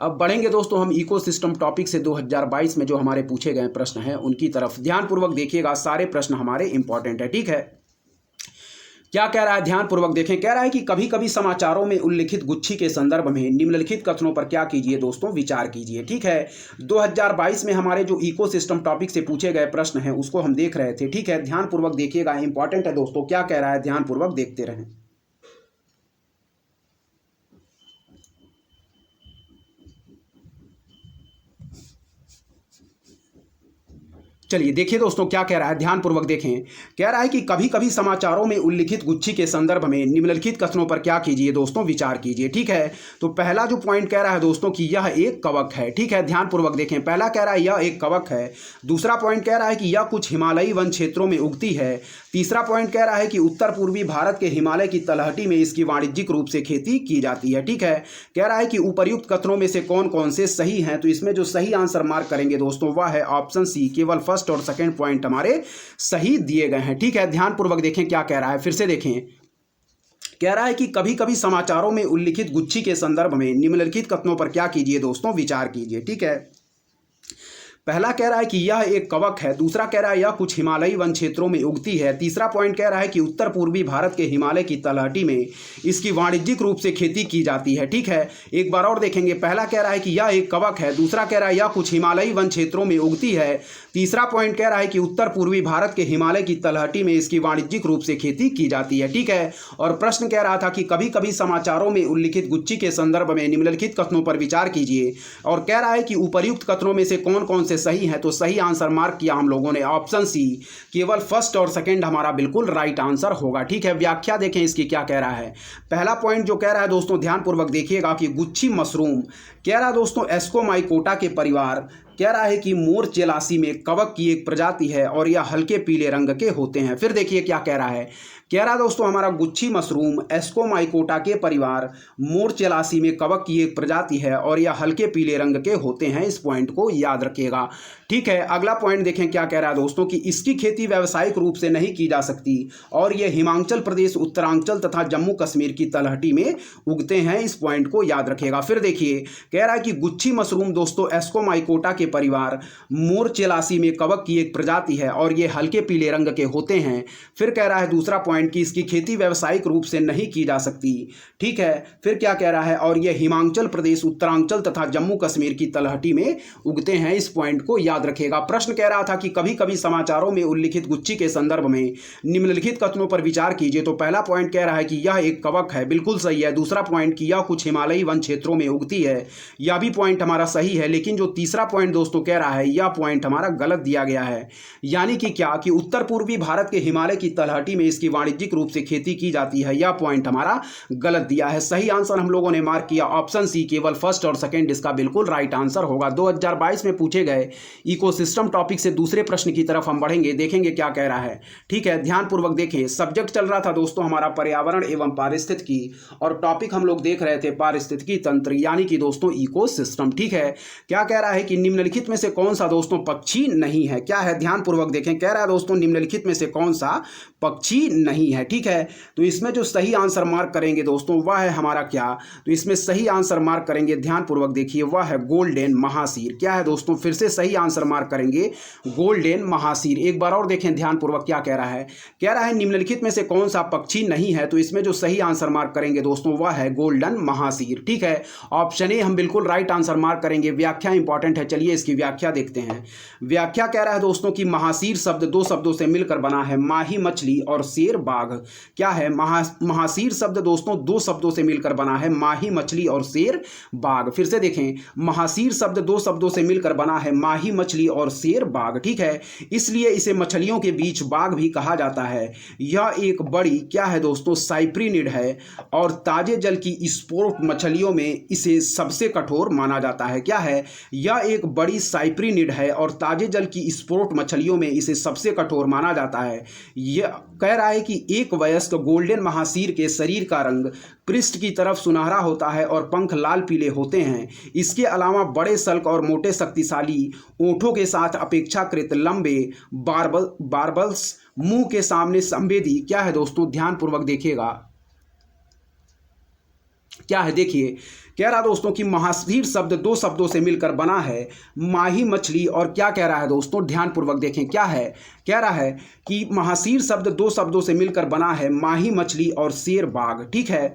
अब बढ़ेंगे दोस्तों हम इकोसिस्टम टॉपिक से 2022 में जो हमारे पूछे गए प्रश्न हैं उनकी तरफ। ध्यानपूर्वक देखिएगा, सारे प्रश्न हमारे इंपॉर्टेंट है। ठीक है, क्या कह रहा है, ध्यानपूर्वक देखें। कह रहा है कि कभी कभी समाचारों में उल्लिखित गुच्छी के संदर्भ में निम्नलिखित कथनों पर क्या कीजिए दोस्तों, विचार कीजिए। ठीक है, 2022 में हमारे जो इकोसिस्टम टॉपिक से पूछे गए प्रश्न हैं उसको हम देख रहे थे। ठीक है, ध्यानपूर्वक देखिएगा, इंपॉर्टेंट है दोस्तों, क्या कह रहा है, ध्यानपूर्वक देखते रहें। चलिए देखिए दोस्तों क्या कह रहा है, ध्यानपूर्वक देखें। कह रहा है कि कभी कभी समाचारों में उल्लिखित गुच्छी के संदर्भ में निम्नलिखित कथनों पर क्या कीजिए दोस्तों, विचार कीजिए। ठीक है, तो पहला जो पॉइंट कह रहा है दोस्तों कि यह एक कवक है। ठीक है, ध्यानपूर्वक देखें, पहला कह रहा है यह एक कवक है। दूसरा पॉइंट कह रहा है कि यह कुछ हिमालयी वन क्षेत्रों में उगती है। तीसरा पॉइंट कह रहा है कि उत्तर पूर्वी भारत के हिमालय की तलहटी में इसकी वाणिज्यिक रूप से खेती की जाती है। ठीक है, कह रहा है कि उपर्युक्त कथनों में से कौन कौन से सही हैं, तो इसमें जो सही आंसर मार्क करेंगे दोस्तों वह है ऑप्शन सी, केवल फर्स्ट और सेकंड पॉइंट हमारे सही दिए गए हैं। ठीक है, ध्यानपूर्वक देखें क्या कह रहा है, फिर से देखें। कह रहा है कि कभी कभी समाचारों में उल्लिखित गुच्छी के संदर्भ में निम्नलिखित कथनों पर क्या कीजिए दोस्तों, विचार कीजिए। ठीक है, पहला कह रहा है कि यह एक कवक है। दूसरा कह रहा है यह कुछ हिमालयी वन क्षेत्रों में उगती है। तीसरा पॉइंट कह रहा है कि उत्तर पूर्वी भारत के हिमालय की तलहटी में इसकी वाणिज्यिक रूप से खेती की जाती है। ठीक है, एक बार और देखेंगे। पहला कह रहा है कि यह एक कवक है। दूसरा कह रहा है यह कुछ हिमालयी वन क्षेत्रों में उगती है। तीसरा पॉइंट कह रहा है कि उत्तर पूर्वी भारत के हिमालय की तलहटी में इसकी वाणिज्यिक रूप से खेती की जाती है। ठीक है, और प्रश्न कह रहा था कि कभी कभी समाचारों में उल्लिखित गुच्छी के संदर्भ में निम्नलिखित कथनों पर विचार कीजिए, और कह रहा है कि उपर्युक्त कथनों में से कौन कौन से सही हैं, तो सही आंसर मार्क किया हम लोगों ने ऑप्शन सी, केवल फर्स्ट और सेकंड हमारा बिल्कुल राइट आंसर होगा। ठीक है, व्याख्या देखें इसकी क्या कह रहा है। पहला पॉइंट जो कह रहा है दोस्तों ध्यानपूर्वक देखिएगा कि गुच्छी मशरूम कह रहा है दोस्तों एस्कोमाइकोटा के परिवार, कह रहा है कि मोरचेलासी में कवक की एक प्रजाति है और यह हल्के पीले रंग के होते हैं। फिर देखिए क्या कह रहा है, कह रहा दोस्तों हमारा गुच्छी मशरूम एस्कोमाइकोटा के परिवार मोरचेलासी में कवक की एक प्रजाति है और यह हल्के पीले रंग के होते हैं। इस पॉइंट को याद रखिएगा। ठीक है, अगला पॉइंट देखें क्या कह रहा है दोस्तों कि इसकी खेती व्यावसायिक रूप से नहीं की जा सकती और यह हिमाचल प्रदेश, उत्तरांचल तथा जम्मू कश्मीर की तलहटी में उगते हैं। इस पॉइंट को याद रखिएगा। फिर देखिए कह रहा है कि गुच्छी मशरूम दोस्तों एस्कोमाइकोटा के परिवार मोरचेलासी में कवक की एक प्रजाति है और ये हल्के पीले रंग के होते हैं। फिर कह रहा है दूसरा पॉइंट कि इसकी खेती व्यावसायिक रूप से नहीं की जा सकती। ठीक है, फिर क्या कह रहा है, और ये हिमाचल प्रदेश, उत्तरांचल तथा जम्मू कश्मीर की तलहटी में उगते हैं। इस पॉइंट को याद रखिएगा। प्रश्न कह रहा था कि कभी कभी समाचारों में उल्लिखित गुच्छी के संदर्भ में निम्नलिखित कथनों पर विचार कीजिए। तो पहला पॉइंट कह रहा है कि यह एक कवक है, बिल्कुल सही है। दूसरा पॉइंट कि यह कुछ हिमालयी वन क्षेत्रों में उगती है, यह भी पॉइंट हमारा सही है। लेकिन जो तीसरा पॉइंट दोस्तों कह रहा है यह पॉइंट हमारा गलत दिया गया है। यानी कि क्या कि उत्तर पूर्वी भारत के हिमालय की तलहटी में इसकी वाणिज्यिक रूप से खेती की जाती है, यह पॉइंट हमारा गलत दिया है। सही आंसर हम लोगों ने मार्क किया ऑप्शन सी, केवल फर्स्ट और सेकंड इसका बिल्कुल राइट आंसर होगा। 2022 में पूछे गए इकोसिस्टम टॉपिक से दूसरे प्रश्न की तरफ हम बढ़ेंगे, देखेंगे क्या कह रहा है। ठीक है, ध्यानपूर्वक देखें। सब्जेक्ट चल रहा था दोस्तों हमारा पर्यावरण एवं पारिस्थितिकी और टॉपिक हम लोग देख रहे थे पारिस्थितिकी तंत्र, यानी कि दोस्तों इकोसिस्टम। ठीक है, क्या कह रहा है कि निम्न निम्नलिखित में से कौन सा दोस्तों पक्षी नहीं है? क्या है, ध्यान पूर्वक देखें। कह रहा है दोस्तों निम्नलिखित में से कौन सा पक्षी नहीं है। ठीक है, तो इसमें जो सही आंसर मार्क करेंगे दोस्तों वह है हमारा क्या, तो इसमें सही आंसर मार्क करेंगे, ध्यान पूर्वक देखिए, वह है गोल्डन महासीर। क्या है दोस्तों, फिर से सही आंसर मार्क करेंगे, गोल्डन महासीर। एक बार और देखें ध्यान पूर्वक क्या कह रहा है। कह रहा है निम्नलिखित में से कौन सा पक्षी नहीं है, तो इसमें जो सही आंसर मार्क करेंगे दोस्तों वह है गोल्डन महासीर। ठीक है, ऑप्शन ए हम बिल्कुल राइट आंसर मार्क करेंगे। व्याख्या इंपॉर्टेंट है, चलिए इसकी व्याख्या देखते हैं। व्याख्या कह रहा है दोस्तों कि महासीर शब्द दो शब्दों से मिलकर बना है, माही मछली और शेर बाघ। क्या है, महासीर शब्द दोस्तों दो शब्दों से मिलकर बना है, माही मछली और शेर बाघ। फिर से देखें, महासीर शब्द दो शब्दों से मिलकर बना है, माही मछली और शेर बाघ। ठीक है, इसलिए इसे मछलियों के बीच बाघ भी कहा जाता है। यह एक बड़ी क्या है दोस्तों, साइप्रिनिड है और ताजे जल की स्पोर्ट मछलियों में इसे सबसे कठोर माना जाता है। क्या है, यह एक बड़ी साइप्रिनिड है और ताजे जल की स्पोर्ट मछलियों में इसे सबसे कठोर माना जाता है। यह कह रहा है कि एक वयस्क गोल्डन महासीर के शरीर का रंग पृष्ठ की तरफ सुनहरा होता है और पंख लाल पीले होते हैं। इसके अलावा बड़े सल्क और मोटे शक्तिशाली ओंठों के साथ अपेक्षाकृत लंबे बार्बल्स मुंह के सामने संवेदी। क्या है दोस्तों, ध्यान पूर्वक देखिएगा, क्या है देखिए। कह रहा दोस्तों कि महासीर शब्द दो शब्दों से मिलकर बना है, माही मछली और क्या कह रहा है दोस्तों, ध्यान पूर्वक देखें। क्या है, कह रहा है कि महासीर शब्द दो शब्दों से मिलकर बना है, माही मछली और शेर बाघ। ठीक है,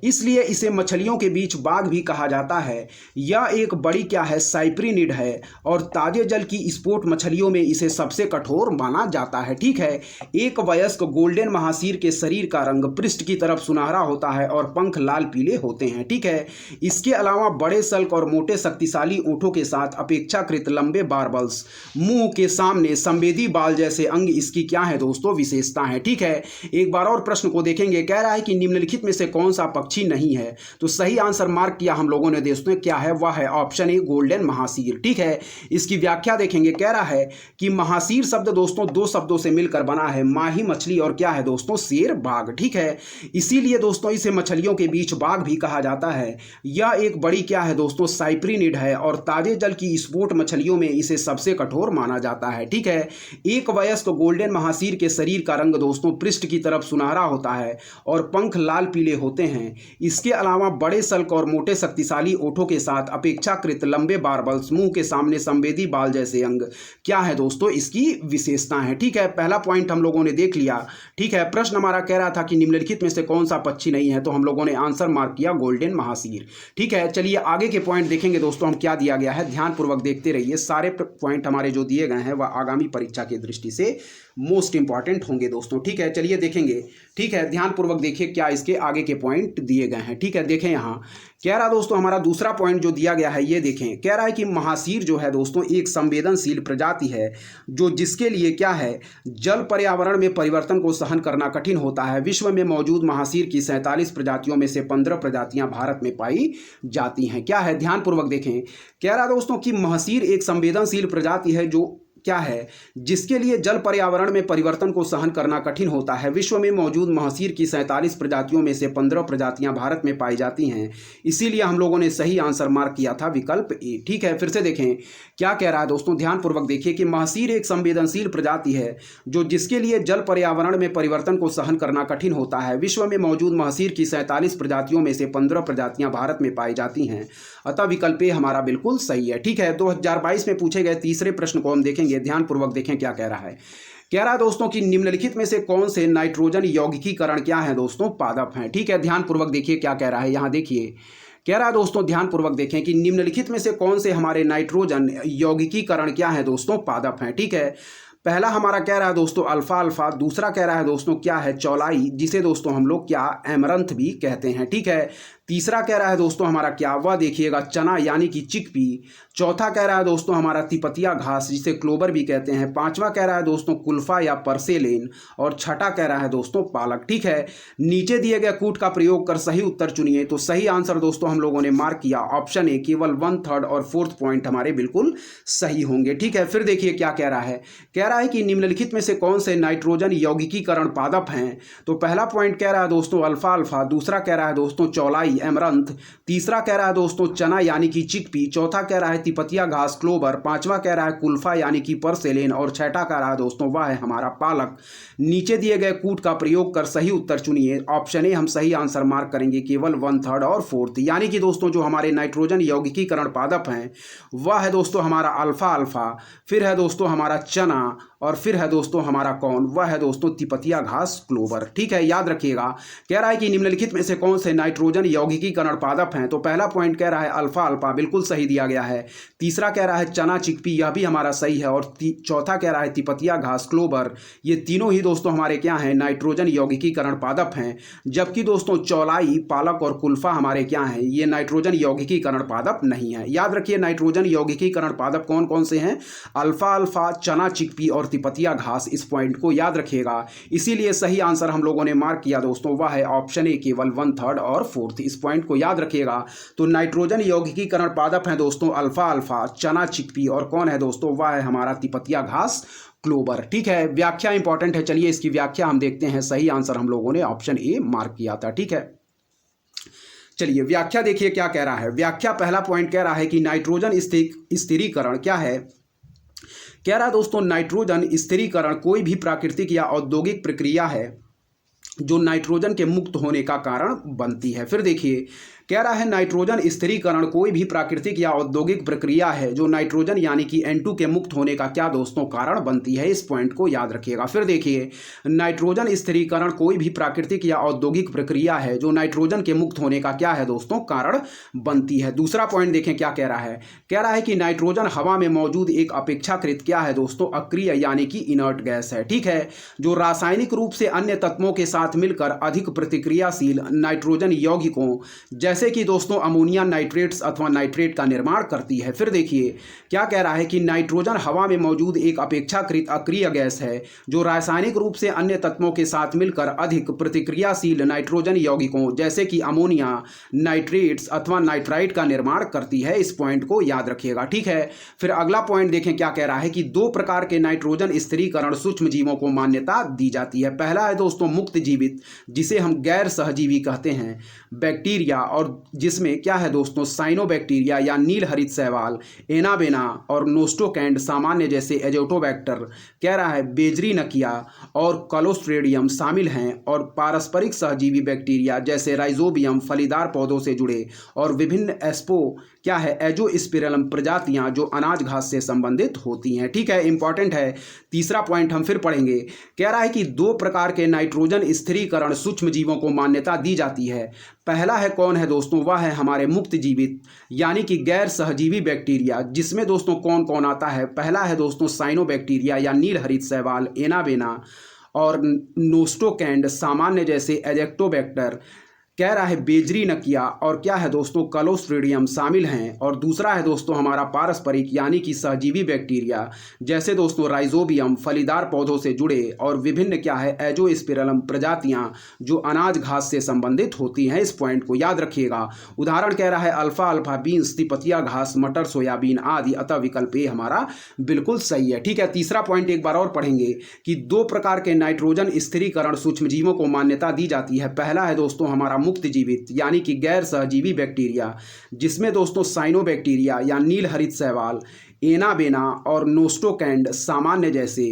इसलिए इसे मछलियों के बीच बाघ भी कहा जाता है। यह एक बड़ी क्या है, साइप्रिनिड है और ताजे जल की स्पोर्ट मछलियों में इसे सबसे कठोर माना जाता है। ठीक है, एक वयस्क गोल्डन महासीर के शरीर का रंग पृष्ठ की तरफ सुनहरा होता है और पंख लाल पीले होते हैं। ठीक है, इसके अलावा बड़े सल्क और मोटे शक्तिशाली ओंठों के साथ अपेक्षाकृत लंबे बार्बल्स, मुंह के सामने संवेदी बाल जैसे अंग इसकी क्या है दोस्तों, विशेषता है। ठीक है, एक बार और प्रश्न को देखेंगे। कह रहा है कि निम्नलिखित में से कौन सा पक्षी नहीं है, तो सही आंसर मार्क किया हम लोगों ने दोस्तों, क्या है, वह है ऑप्शन ए गोल्डन महासीर। ठीक है, इसकी व्याख्या देखेंगे। कह रहा है कि महासीर शब्द दोस्तों दो शब्दों से मिलकर बना है, माही मछली और क्या है दोस्तों, शेर बाघ। ठीक है, इसीलिए दोस्तों इसे मछलियों के बीच बाघ भी कहा जाता है। यह एक बड़ी क्या है दोस्तों, साइप्रिनिड है और ताजे जल की स्पोर्ट मछलियों में इसे सबसे कठोर माना जाता है। ठीक है, एक वयस्क गोल्डन महासीर के शरीर का रंग दोस्तों पृष्ठ की तरफ सुनहरा होता है और पंख लाल पीले होते हैं। इसके अलावा बड़े सल्क और मोटे शक्तिशाली ओठों के साथ अपेक्षाकृत लंबे बार्बल्स, मुंह के सामने संवेदी बाल जैसे अंग क्या है दोस्तों, इसकी विशेषता है। ठीक है, पहला पॉइंट हम लोगों ने देख लिया। ठीक है, प्रश्न हमारा कह रहा था कि निम्नलिखित में से कौन सा पक्षी नहीं है, तो हम लोगों ने आंसर मार्क किया गोल्डन महासीर। ठीक है, चलिए आगे के पॉइंट देखेंगे दोस्तों, हम क्या दिया गया है, ध्यान पूर्वक देखते रहिए। सारे पॉइंट हमारे जो दिए गए हैं वह आगामी परीक्षा की दृष्टि से मोस्ट इंपॉर्टेंट होंगे दोस्तों। ठीक है, चलिए देखेंगे। ठीक है, ध्यान पूर्वक देखिए क्या इसके आगे के पॉइंट दिए गए हैं। ठीक है, देखें यहाँ कह रहा दोस्तों हमारा दूसरा पॉइंट जो दिया गया है, ये देखें। कह रहा है कि महासीर जो है दोस्तों एक संवेदनशील प्रजाति है जो जिसके लिए क्या है, जल पर्यावरण में परिवर्तन को सहन करना कठिन होता है। विश्व में मौजूद महासीर की 47 प्रजातियों में से 15 प्रजातियां भारत में पाई जाती हैं। क्या है, ध्यान पूर्वक देखें। कह रहा दोस्तों कि महासीर एक संवेदनशील प्रजाति है जो क्या है, जिसके लिए जल पर्यावरण में परिवर्तन को सहन करना कठिन होता है। विश्व में मौजूद महासीर की 47 प्रजातियों में से 15 प्रजातियां भारत में पाई जाती हैं। इसीलिए हम लोगों ने सही आंसर मार्क किया था विकल्प ए। ठीक है, फिर से देखें क्या कह रहा है दोस्तों, ध्यान पूर्वक देखिए कि महासीर एक संवेदनशील प्रजाति है जो जिसके लिए जल पर्यावरण में परिवर्तन को सहन करना कठिन होता है। विश्व में मौजूद महासीर की 47 प्रजातियों में से 15 प्रजातियां भारत में पाई जाती हैं। अतः विकल्प ए हमारा बिल्कुल सही है। ठीक है, 2022 में पूछे गए तीसरे प्रश्न को हम देखेंगे। ध्यान पूर्वक देखें क्या कह रहा है। कह रहा है दोस्तों कि निम्नलिखित में से कौन से नाइट्रोजन यौगिकीकरण क्या है दोस्तों, पादप हैं। ठीक है, ध्यान पूर्वक देखिए क्या कह रहा है। यहां देखिए कह रहा है दोस्तों, ध्यान पूर्वक देखें कि निम्नलिखित में से कौन से हमारे नाइट्रोजन यौगिकीकरण क्या है दोस्तों, पादप हैं। ठीक है, पहला हमारा कह रहा है दोस्तों अल्फा अल्फा, दूसरा कह रहा है दोस्तों क्या है, चौलाई, जिसे दोस्तों हम लोग क्या एमरंथ भी कहते हैं। ठीक है, तीसरा कह रहा है दोस्तों हमारा क्या, वह देखिएगा चना यानी कि चिकपी। चौथा कह रहा है दोस्तों हमारा तिपतिया घास जिसे क्लोबर भी कहते हैं। पांचवा कह रहा है दोस्तों कुल्फा या परसेलेन और छठा कह रहा है दोस्तों पालक। ठीक है, नीचे दिए गए कूट का प्रयोग कर सही उत्तर चुनिए। तो सही आंसर दोस्तों हम लोगों ने मार्क किया ऑप्शन ए, केवल 1/3 और 4th पॉइंट हमारे बिल्कुल सही होंगे। ठीक है, फिर देखिए क्या कह रहा है। कह रहा है कि निम्नलिखित में से कौन से नाइट्रोजन यौगिकीकरण पादप हैं। तो पहला पॉइंट कह रहा है दोस्तों अल्फा अल्फा, दूसरा कह रहा है दोस्तों चौलाई एमरंथ, तीसरा कह रहा है दोस्तों चना यानी कि चिकपी, चौथा कह रहा है तिपतिया घास क्लोवर, पांचवा कह रहा है कुल्फा यानी कि परसेलेन और छठा कह रहा है दोस्तों वह है हमारा पालक। नीचे दिए गए कूट का प्रयोग कर सही उत्तर चुनिए। ऑप्शन ए हम सही आंसर मार्क करेंगे केवल 1/3 और 4th, यानी कि दोस्तों जो हमारे नाइट्रोजन यौगिकीकरण पादप हैं वह है दोस्तों हमारा अल्फा अल्फा, फिर है दोस्तों हमारा चना और फिर है दोस्तों हमारा कौन, वह है दोस्तों तिपतिया घास क्लोवर। ठीक है, याद रखिएगा। कह रहा है कि निम्नलिखित में से कौन से नाइट्रोजन यौगिकीकरण पादप हैं, तो पहला पॉइंट कह रहा है अल्फा अल्फा, बिल्कुल सही दिया गया है। तीसरा कह रहा है चना चिकपी, यह भी हमारा सही है। और चौथा कह रहा है तिपतिया घास क्लोवर, ये तीनों ही दोस्तों हमारे क्या हैं, नाइट्रोजन यौगिकीकरण पादप हैं। जबकि दोस्तों चौलाई, पालक और कुल्फा हमारे क्या हैं, ये नाइट्रोजन यौगिकीकरण पादप नहीं है। याद रखिए नाइट्रोजन यौगिकीकरण पादप कौन कौन से हैं, अल्फा अल्फा, चना चिकपी और तिपतिया घास। इस पॉइंट को याद रखिएगा। इसीलिए सही आंसर हम लोगों ने मार्क किया दोस्तों वह है ऑप्शन ए केवल 1/3 और 4th। इस पॉइंट को याद रखिएगा। तो नाइट्रोजन यौगिकीकरण पादप हैं दोस्तों अल्फा अल्फा, चना चिकपी और कौन है दोस्तों, वह है हमारा तिपतिया घास क्लोवर। ठीक है, व्याख्या इंपॉर्टेंट है। चलिए इसकी व्याख्या हम देखते हैं। सही आंसर हम लोगों ने ऑप्शन ए मार्क किया था। ठीक है, चलिए व्याख्या देखिए क्या कह रहा है। व्याख्या पहला पॉइंट कह रहा है कि नाइट्रोजन स्थिरीकरण क्या है। कह रहा है दोस्तों नाइट्रोजन स्थिरीकरण कोई भी प्राकृतिक या औद्योगिक प्रक्रिया है जो नाइट्रोजन के मुक्त होने का कारण बनती है। फिर देखिए कह रहा है नाइट्रोजन स्थिरीकरण कोई भी प्राकृतिक या औद्योगिक प्रक्रिया है जो नाइट्रोजन यानी कि N2 के मुक्त होने का क्या दोस्तों कारण बनती है। इस पॉइंट को याद रखिएगा। फिर देखिए नाइट्रोजन स्थिरीकरण कोई भी प्राकृतिक या औद्योगिक प्रक्रिया है जो नाइट्रोजन के मुक्त होने का क्या है दोस्तों, कारण बनती है। दूसरा पॉइंट देखें क्या कह रहा है। कह रहा है कि नाइट्रोजन हवा में मौजूद एक अपेक्षाकृत क्या है दोस्तों, अक्रिय यानी कि इनर्ट गैस है। ठीक है, जो रासायनिक रूप से अन्य तत्वों के साथ मिलकर अधिक प्रतिक्रियाशील नाइट्रोजन यौगिकों जैसे कि दोस्तों अमोनिया नाइट्रेट्स अथवा नाइट्रेट का निर्माण करती है। फिर देखिए क्या कह रहा है कि नाइट्रोजन हवा में मौजूद एक अपेक्षाकृत अक्रिय गैस है जो रासायनिक रूप से अन्य तत्वों के साथ मिलकर अधिक प्रतिक्रियाशील नाइट्रोजन यौगिकों जैसे कि अमोनिया नाइट्रेट्स अथवा नाइट्राइट का निर्माण करती है। इस पॉइंट को याद रखिएगा। ठीक है, फिर अगला पॉइंट देखें क्या कह रहा है कि दो प्रकार के नाइट्रोजन स्थिरीकरण सूक्ष्म जीवों को मान्यता दी जाती है। पहला है दोस्तों मुक्त जीवित, जिसे हम गैर सहजीवी कहते हैं, बैक्टीरिया, और जिसमें क्या है दोस्तों साइनोबैक्टीरिया या नील हरित शैवाल, एनाबेना और नोस्टोकैंड सामान्य जैसे एजोटोबैक्टर, कह रहा है बेजरीनकिया और क्लोस्ट्रेडियम शामिल हैं, और पारस्परिक सहजीवी बैक्टीरिया जैसे राइजोबियम फलीदार पौधों से जुड़े और विभिन्न एस्पो क्या है एजोस्पिरलम प्रजातियां जो अनाज घास से संबंधित होती हैं। ठीक है, इंपॉर्टेंट है। तीसरा पॉइंट हम फिर पढ़ेंगे। कह रहा है कि दो प्रकार के नाइट्रोजन स्थिरीकरण सूक्ष्म जीवों को मान्यता दी जाती है। पहला है कौन है दोस्तों, वह है हमारे मुक्त जीवित यानी कि गैर सहजीवी बैक्टीरिया, जिसमें दोस्तों कौन कौन आता है। पहला है दोस्तों साइनोबैक्टीरिया या नील हरित शैवाल, एनाबेना और नोस्टोकैंड सामान्य जैसे एजेक्टोबैक्टर, कह रहा है बेजरीनकिया और क्या है दोस्तों क्लोस्ट्रीडियम शामिल हैं। और दूसरा है दोस्तों हमारा पारस्परिक यानी कि सहजीवी बैक्टीरिया जैसे दोस्तों राइजोबियम फलीदार पौधों से जुड़े और विभिन्न क्या है एजोस्पिरलम प्रजातियां जो अनाज घास से संबंधित होती हैं। इस पॉइंट को याद रखिएगा। उदाहरण कह रहा है अल्फा अल्फा बीन्स, तिपतिया घास, मटर, सोयाबीन आदि। अतः विकल्प ए हमारा बिल्कुल सही है। ठीक है, तीसरा पॉइंट एक बार और पढ़ेंगे कि दो प्रकार के नाइट्रोजन स्थिरीकरण सूक्ष्मजीवों को मान्यता दी जाती है। पहला है दोस्तों हमारा मुक्त जीवित यानी कि गैर सहजीवी बैक्टीरिया, जिसमें दोस्तों साइनोबैक्टीरिया या नील हरित शैवाल, एनाबेना और नोस्टोकैंड सामान्य जैसे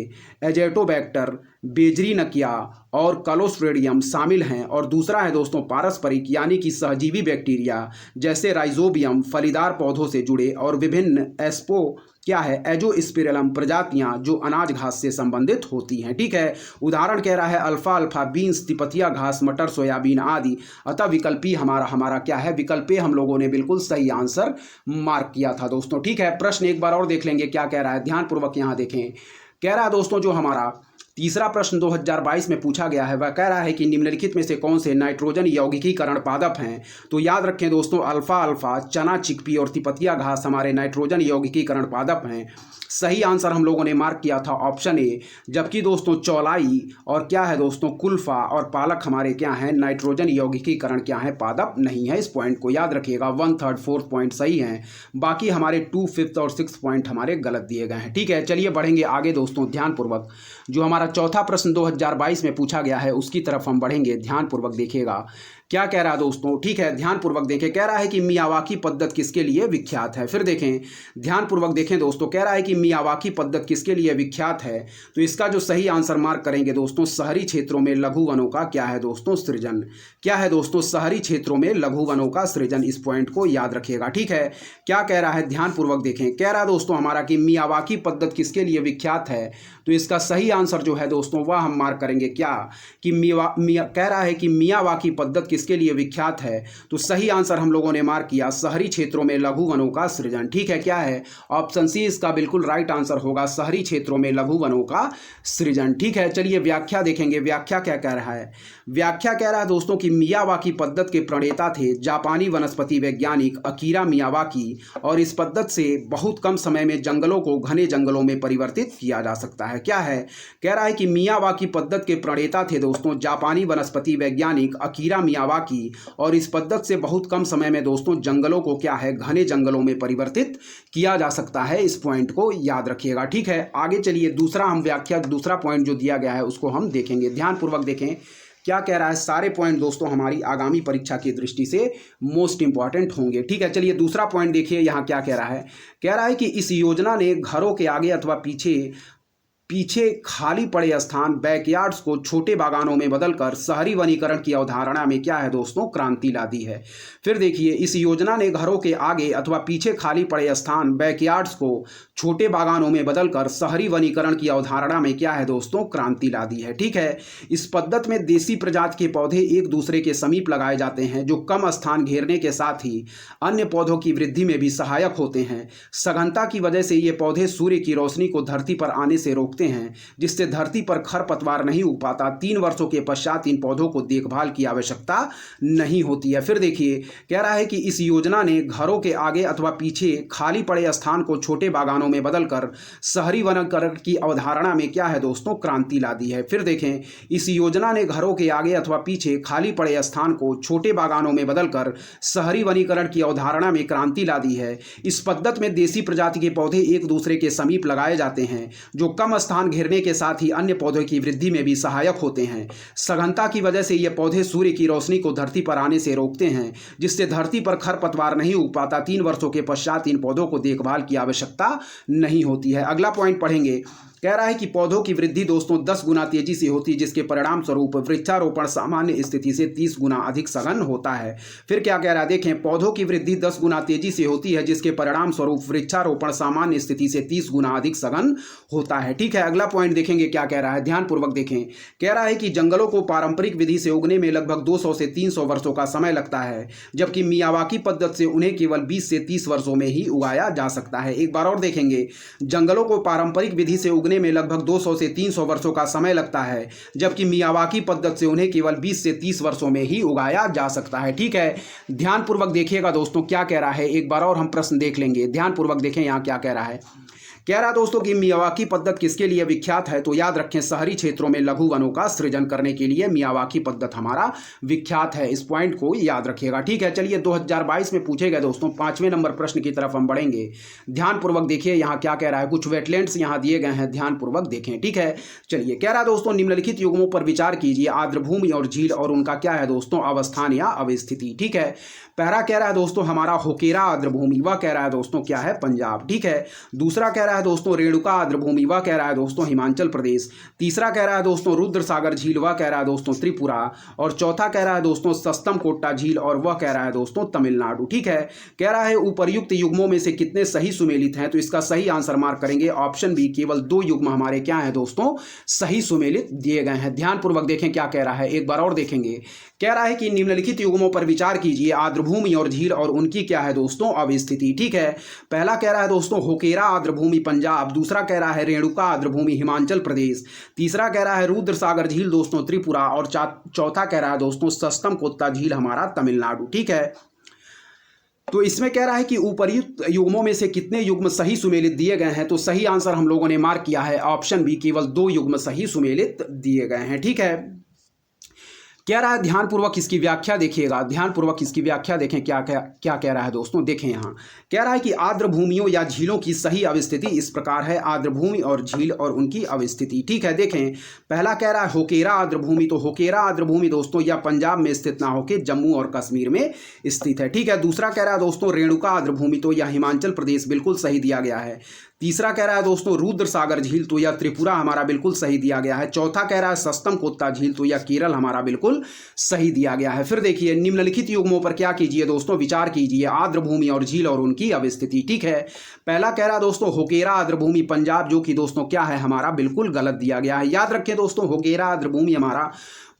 एजेटोबैक्टर, बेजरीनकिया और क्लोस्ट्रेडियम शामिल हैं। और दूसरा है दोस्तों पारस्परिक यानी कि सहजीवी बैक्टीरिया जैसे राइजोबियम फलीदार पौधों से जुड़े और विभिन्न एस्पो क्या है एजोस्पिरलम प्रजातियां जो अनाज घास से संबंधित होती हैं। ठीक है, उदाहरण कह रहा है अल्फा अल्फा बीन्स, तिपतिया घास, मटर, सोयाबीन आदि। अतः विकल्पी हमारा क्या है, विकल्पे हम लोगों ने बिल्कुल सही आंसर मार्क किया था दोस्तों। ठीक है, प्रश्न एक बार और देख लेंगे क्या कह रहा है, ध्यानपूर्वक यहाँ देखें। कह रहा है दोस्तों जो हमारा तीसरा प्रश्न 2022 में पूछा गया है वह कह रहा है कि निम्नलिखित में से कौन से नाइट्रोजन यौगिकीकरण पादप हैं। तो याद रखें दोस्तों अल्फा अल्फा, चना चिकपी और तिपतिया घास हमारे नाइट्रोजन यौगिकीकरण पादप हैं। सही आंसर हम लोगों ने मार्क किया था ऑप्शन ए। जबकि दोस्तों चौलाई और क्या है दोस्तों कुल्फा और पालक हमारे क्या हैं, नाइट्रोजन यौगिकीकरण क्या है, पादप नहीं है। इस पॉइंट को याद रखिएगा। 1/3 4th पॉइंट सही हैं, बाकी हमारे 2 5th और 6th पॉइंट हमारे गलत दिए गए हैं। ठीक है, चलिए बढ़ेंगे आगे दोस्तों ध्यानपूर्वक। जो हमारा चौथा प्रश्न 2022 में पूछा गया है उसकी तरफ हम बढ़ेंगे, ध्यानपूर्वक देखिएगा। क्या कह रहा है दोस्तों, ठीक है, ध्यानपूर्वक देखें। कह रहा है कि मियावाकी पद्धति किसके लिए विख्यात है। फिर देखें, ध्यानपूर्वक देखें दोस्तों, कह रहा है कि मियावाकी पद्धति किसके लिए विख्यात है। तो इसका जो सही आंसर मार्क करेंगे दोस्तों, शहरी क्षेत्रों में लघु वनों का क्या है दोस्तों, सृजन। क्या है दोस्तों, शहरी क्षेत्रों में लघु वनों का सृजन। इस पॉइंट को याद रखिएगा, ठीक है। क्या कह रहा है, ध्यानपूर्वक देखें। कह रहा है दोस्तों हमारा कि मियावाकी पद्धति किसके लिए विख्यात है। तो इसका सही आंसर जो है दोस्तों वह हम मार्क करेंगे क्या, कि कह रहा है कि मियावाकी पद्धति किसके लिए विख्यात है। तो सही आंसर हम लोगों ने मार्क किया, शहरी क्षेत्रों में लघु वनों का सृजन। ठीक है, क्या है, ऑप्शन सी इसका बिल्कुल राइट आंसर होगा, शहरी क्षेत्रों में लघु वनों का सृजन। ठीक है, चलिए व्याख्या देखेंगे। व्याख्या क्या कह रहा है। व्याख्या कह रहा है दोस्तों कि मियावाकी पद्धति के प्रणेता थे जापानी वनस्पति वैज्ञानिक अकीरा मियावाकी, और इस पद्धति से बहुत कम समय में जंगलों को घने जंगलों में परिवर्तित किया जा सकता है। क्या है, कह रहा है कि मियावाकी पद्धति के प्रणेता थे दोस्तों जापानी वनस्पति वैज्ञानिक अकीरा मियावाकी, और इस पद्धति से बहुत कम समय में दोस्तों जंगलों को क्या है, घने जंगलों में परिवर्तित किया जा सकता है। इस पॉइंट को याद रखिएगा। ठीक है, आगे चलिए दूसरा हम व्याख्या, दूसरा पॉइंट जो दिया गया है उसको हम देखेंगे। ध्यानपूर्वक देखें क्या कह रहा है। सारे पॉइंट दोस्तों हमारी आगामी परीक्षा की दृष्टि से मोस्ट इंपॉर्टेंट होंगे। ठीक है, चलिए दूसरा पॉइंट देखिए यहाँ क्या कह रहा है। कह रहा है कि इस योजना ने घरों के आगे अथवा पीछे खाली पड़े स्थान बैकयार्ड्स को छोटे बागानों में बदलकर शहरी वनीकरण की अवधारणा में क्या है दोस्तों, क्रांति ला दी है। फिर देखिए, इस योजना ने घरों के आगे अथवा पीछे खाली पड़े स्थान बैकयार्ड्स को छोटे बागानों में बदलकर शहरी वनीकरण की अवधारणा में क्या है दोस्तों, क्रांति ला दी है। ठीक है, इस पद्धति में देसी प्रजाति के पौधे एक दूसरे के समीप लगाए जाते हैं, जो कम स्थान घेरने के साथ ही अन्य पौधों की वृद्धि में भी सहायक होते हैं। सघनता की वजह से ये पौधे सूर्य की रोशनी को धरती पर आने से रोकते हैं, जिससे धरती पर खरपतवार नहीं उग पाता। 3 वर्षों के पश्चात इन पौधों को देखभाल की आवश्यकता नहीं होती है। फिर देखिए, कह रहा है कि इस योजना ने घरों के आगे अथवा पीछे खाली पड़े स्थान को छोटे बागानों में बदलकर शहरी वनीकरण की अवधारणा में क्या है दोस्तों, क्रांति ला दी है। फिर देखें, इस योजना ने घरों के आगे अथवा पीछे खाली पड़े स्थान को छोटे बागानों में बदलकर शहरी वनीकरण की अवधारणा में क्रांति ला दी है। इस पद्धति में देसी प्रजाति के पौधे एक दूसरे के समीप लगाए जाते हैं, जो कम स्थान घेरने के साथ ही अन्य पौधों की वृद्धि में भी सहायक होते हैं। सघनता की वजह से ये पौधे सूर्य की रोशनी को धरती पर आने से रोकते हैं, जिससे धरती पर खरपतवार नहीं उग पाता। 3 वर्षों के पश्चात इन पौधों को देखभाल की आवश्यकता नहीं होती है। अगला पॉइंट पढ़ेंगे। कह रहा है कि पौधों की वृद्धि दोस्तों 10 गुना तेजी से होती है, जिसके परिणाम स्वरूप वृक्षारोपण सामान्य स्थिति से 30 गुना अधिक सघन होता है। फिर क्या कह रहा है, देखें, पौधों की वृद्धि 10 गुना तेजी से होती है, जिसके परिणाम स्वरूप वृक्षारोपण सामान्य स्थिति से 30 गुना अधिक सघन होता है। ठीक है, अगला पॉइंट देखेंगे क्या कह रहा है, ध्यानपूर्वक देखें। कह रहा है कि जंगलों को पारंपरिक विधि से उगने में लगभग 200 से 300 वर्षों का समय लगता है, जबकि मियावाकी पद्धति से उन्हें केवल 20 से 30 वर्षों में ही उगाया जा सकता है। एक बार और देखेंगे, जंगलों को पारंपरिक विधि से उगने में लगभग 200 से 300 वर्षों का समय लगता है, जबकि मियावाकी पद्धति से उन्हें केवल 20 से 30 वर्षों में ही उगाया जा सकता है। ठीक है, ध्यानपूर्वक देखिएगा दोस्तों क्या कह रहा है। एक बार और हम प्रश्न देख लेंगे। ध्यानपूर्वक देखें यहाँ क्या कह रहा है। कह रहा दोस्तों कि मियावाकी पद्धति किसके लिए विख्यात है। तो याद रखें, शहरी क्षेत्रों में लघु वनों का सृजन करने के लिए मियावाकी पद्धति हमारा विख्यात है। इस पॉइंट को याद रखिएगा। ठीक है, चलिए 2022 में पूछे गए दोस्तों 5वें नंबर प्रश्न की तरफ हम बढ़ेंगे। ध्यानपूर्वक देखिए यहाँ क्या कह रहा है। कुछ वेटलैंड्स यहाँ दिए गए हैं, ध्यानपूर्वक देखें। ठीक है, चलिए, कह रहा दोस्तों निम्नलिखित युग्मों पर विचार कीजिए, आर्द्रभूमि और झील और उनका क्या है दोस्तों, अवस्थान या अवस्थिति। ठीक है, पहला कह रहा है दोस्तों हमारा होकेरा आर्द्रभूमि, वह कह रहा है दोस्तों क्या है, पंजाब। ठीक है, दूसरा कह रहा है दोस्तों रेणुका आर्द्रभूमि, वह कह रहा है दोस्तों हिमाचल प्रदेश। तीसरा कह रहा है दोस्तों रुद्र सागर झील, वह कह रहा है दोस्तों त्रिपुरा। और चौथा कह रहा है दोस्तों सस्तम कोट्टा झील, और वह कह रहा है दोस्तों तमिलनाडु। ठीक है, कह रहा है उपर्युक्त युग्मों में से कितने सही सुमेलित हैं। तो इसका सही आंसर मार्क करेंगे ऑप्शन बी, केवल 2 युग्म हमारे क्या है दोस्तों, सही सुमेलित दिए गए हैं। ध्यानपूर्वक देखें क्या कह रहा है, एक बार और देखेंगे। कह रहा है कि निम्नलिखित युग्मों पर विचार कीजिए, आर्द्रभूमि और झील और उनकी क्या है दोस्तों, अवस्थिति। ठीक है, पहला कह रहा है दोस्तों होकेरा आर्द्रभूमि पंजाब, दूसरा कह रहा है रेणुका आर्द्रभूमि हिमाचल प्रदेश, तीसरा कह रहा है रुद्र सागर झील दोस्तों त्रिपुरा, और चौथा कह रहा है दोस्तों सस्तम कोट्टा झील हमारा तमिलनाडु। ठीक है, तो इसमें कह रहा है कि उपर्युक्त युग्मों में से कितने युग्म सही सुमेलित दिए गए हैं। तो सही आंसर हम लोगों ने मार्क किया है ऑप्शन बी, केवल 2 युग्म सही सुमेलित दिए गए हैं। ठीक है, कह रहा है ध्यानपूर्वक इसकी व्याख्या देखिएगा, ध्यानपूर्वक इसकी व्याख्या देखें क्या क्या क्या कह रहा है दोस्तों। देखें यहाँ कह रहा है कि आर्द्र भूमियों या झीलों की सही अवस्थिति इस प्रकार है। आर्द्र भूमि और झील और उनकी अवस्थिति, ठीक है। देखें पहला कह रहा है होकेरा आर्द्र भूमि, तो होकेरा आर्द्र भूमि दोस्तों या पंजाब में स्थित ना होकर जम्मू और कश्मीर में स्थित है, ठीक है। दूसरा कह रहा है दोस्तों रेणुका आर्द्र भूमि, तो यह हिमाचल प्रदेश, बिल्कुल सही दिया गया है। तीसरा कह रहा है दोस्तों रुद्र सागर झील, तो यह त्रिपुरा हमारा बिल्कुल सही दिया गया है। चौथा कह रहा है सस्तम कोत्ता झील, तो यह केरल हमारा बिल्कुल सही दिया गया है। फिर देखिए निम्नलिखित युग्मों पर क्या कीजिए दोस्तों, विचार कीजिए। आर्द्र भूमि और झील और उनकी अवस्थिति, ठीक है। पहला कह रहा है दोस्तों होकेरा आर्द्र भूमि पंजाब, जो कि दोस्तों क्या है हमारा बिल्कुल गलत दिया गया है। याद रखें दोस्तों होकेरा आर्द्र भूमि हमारा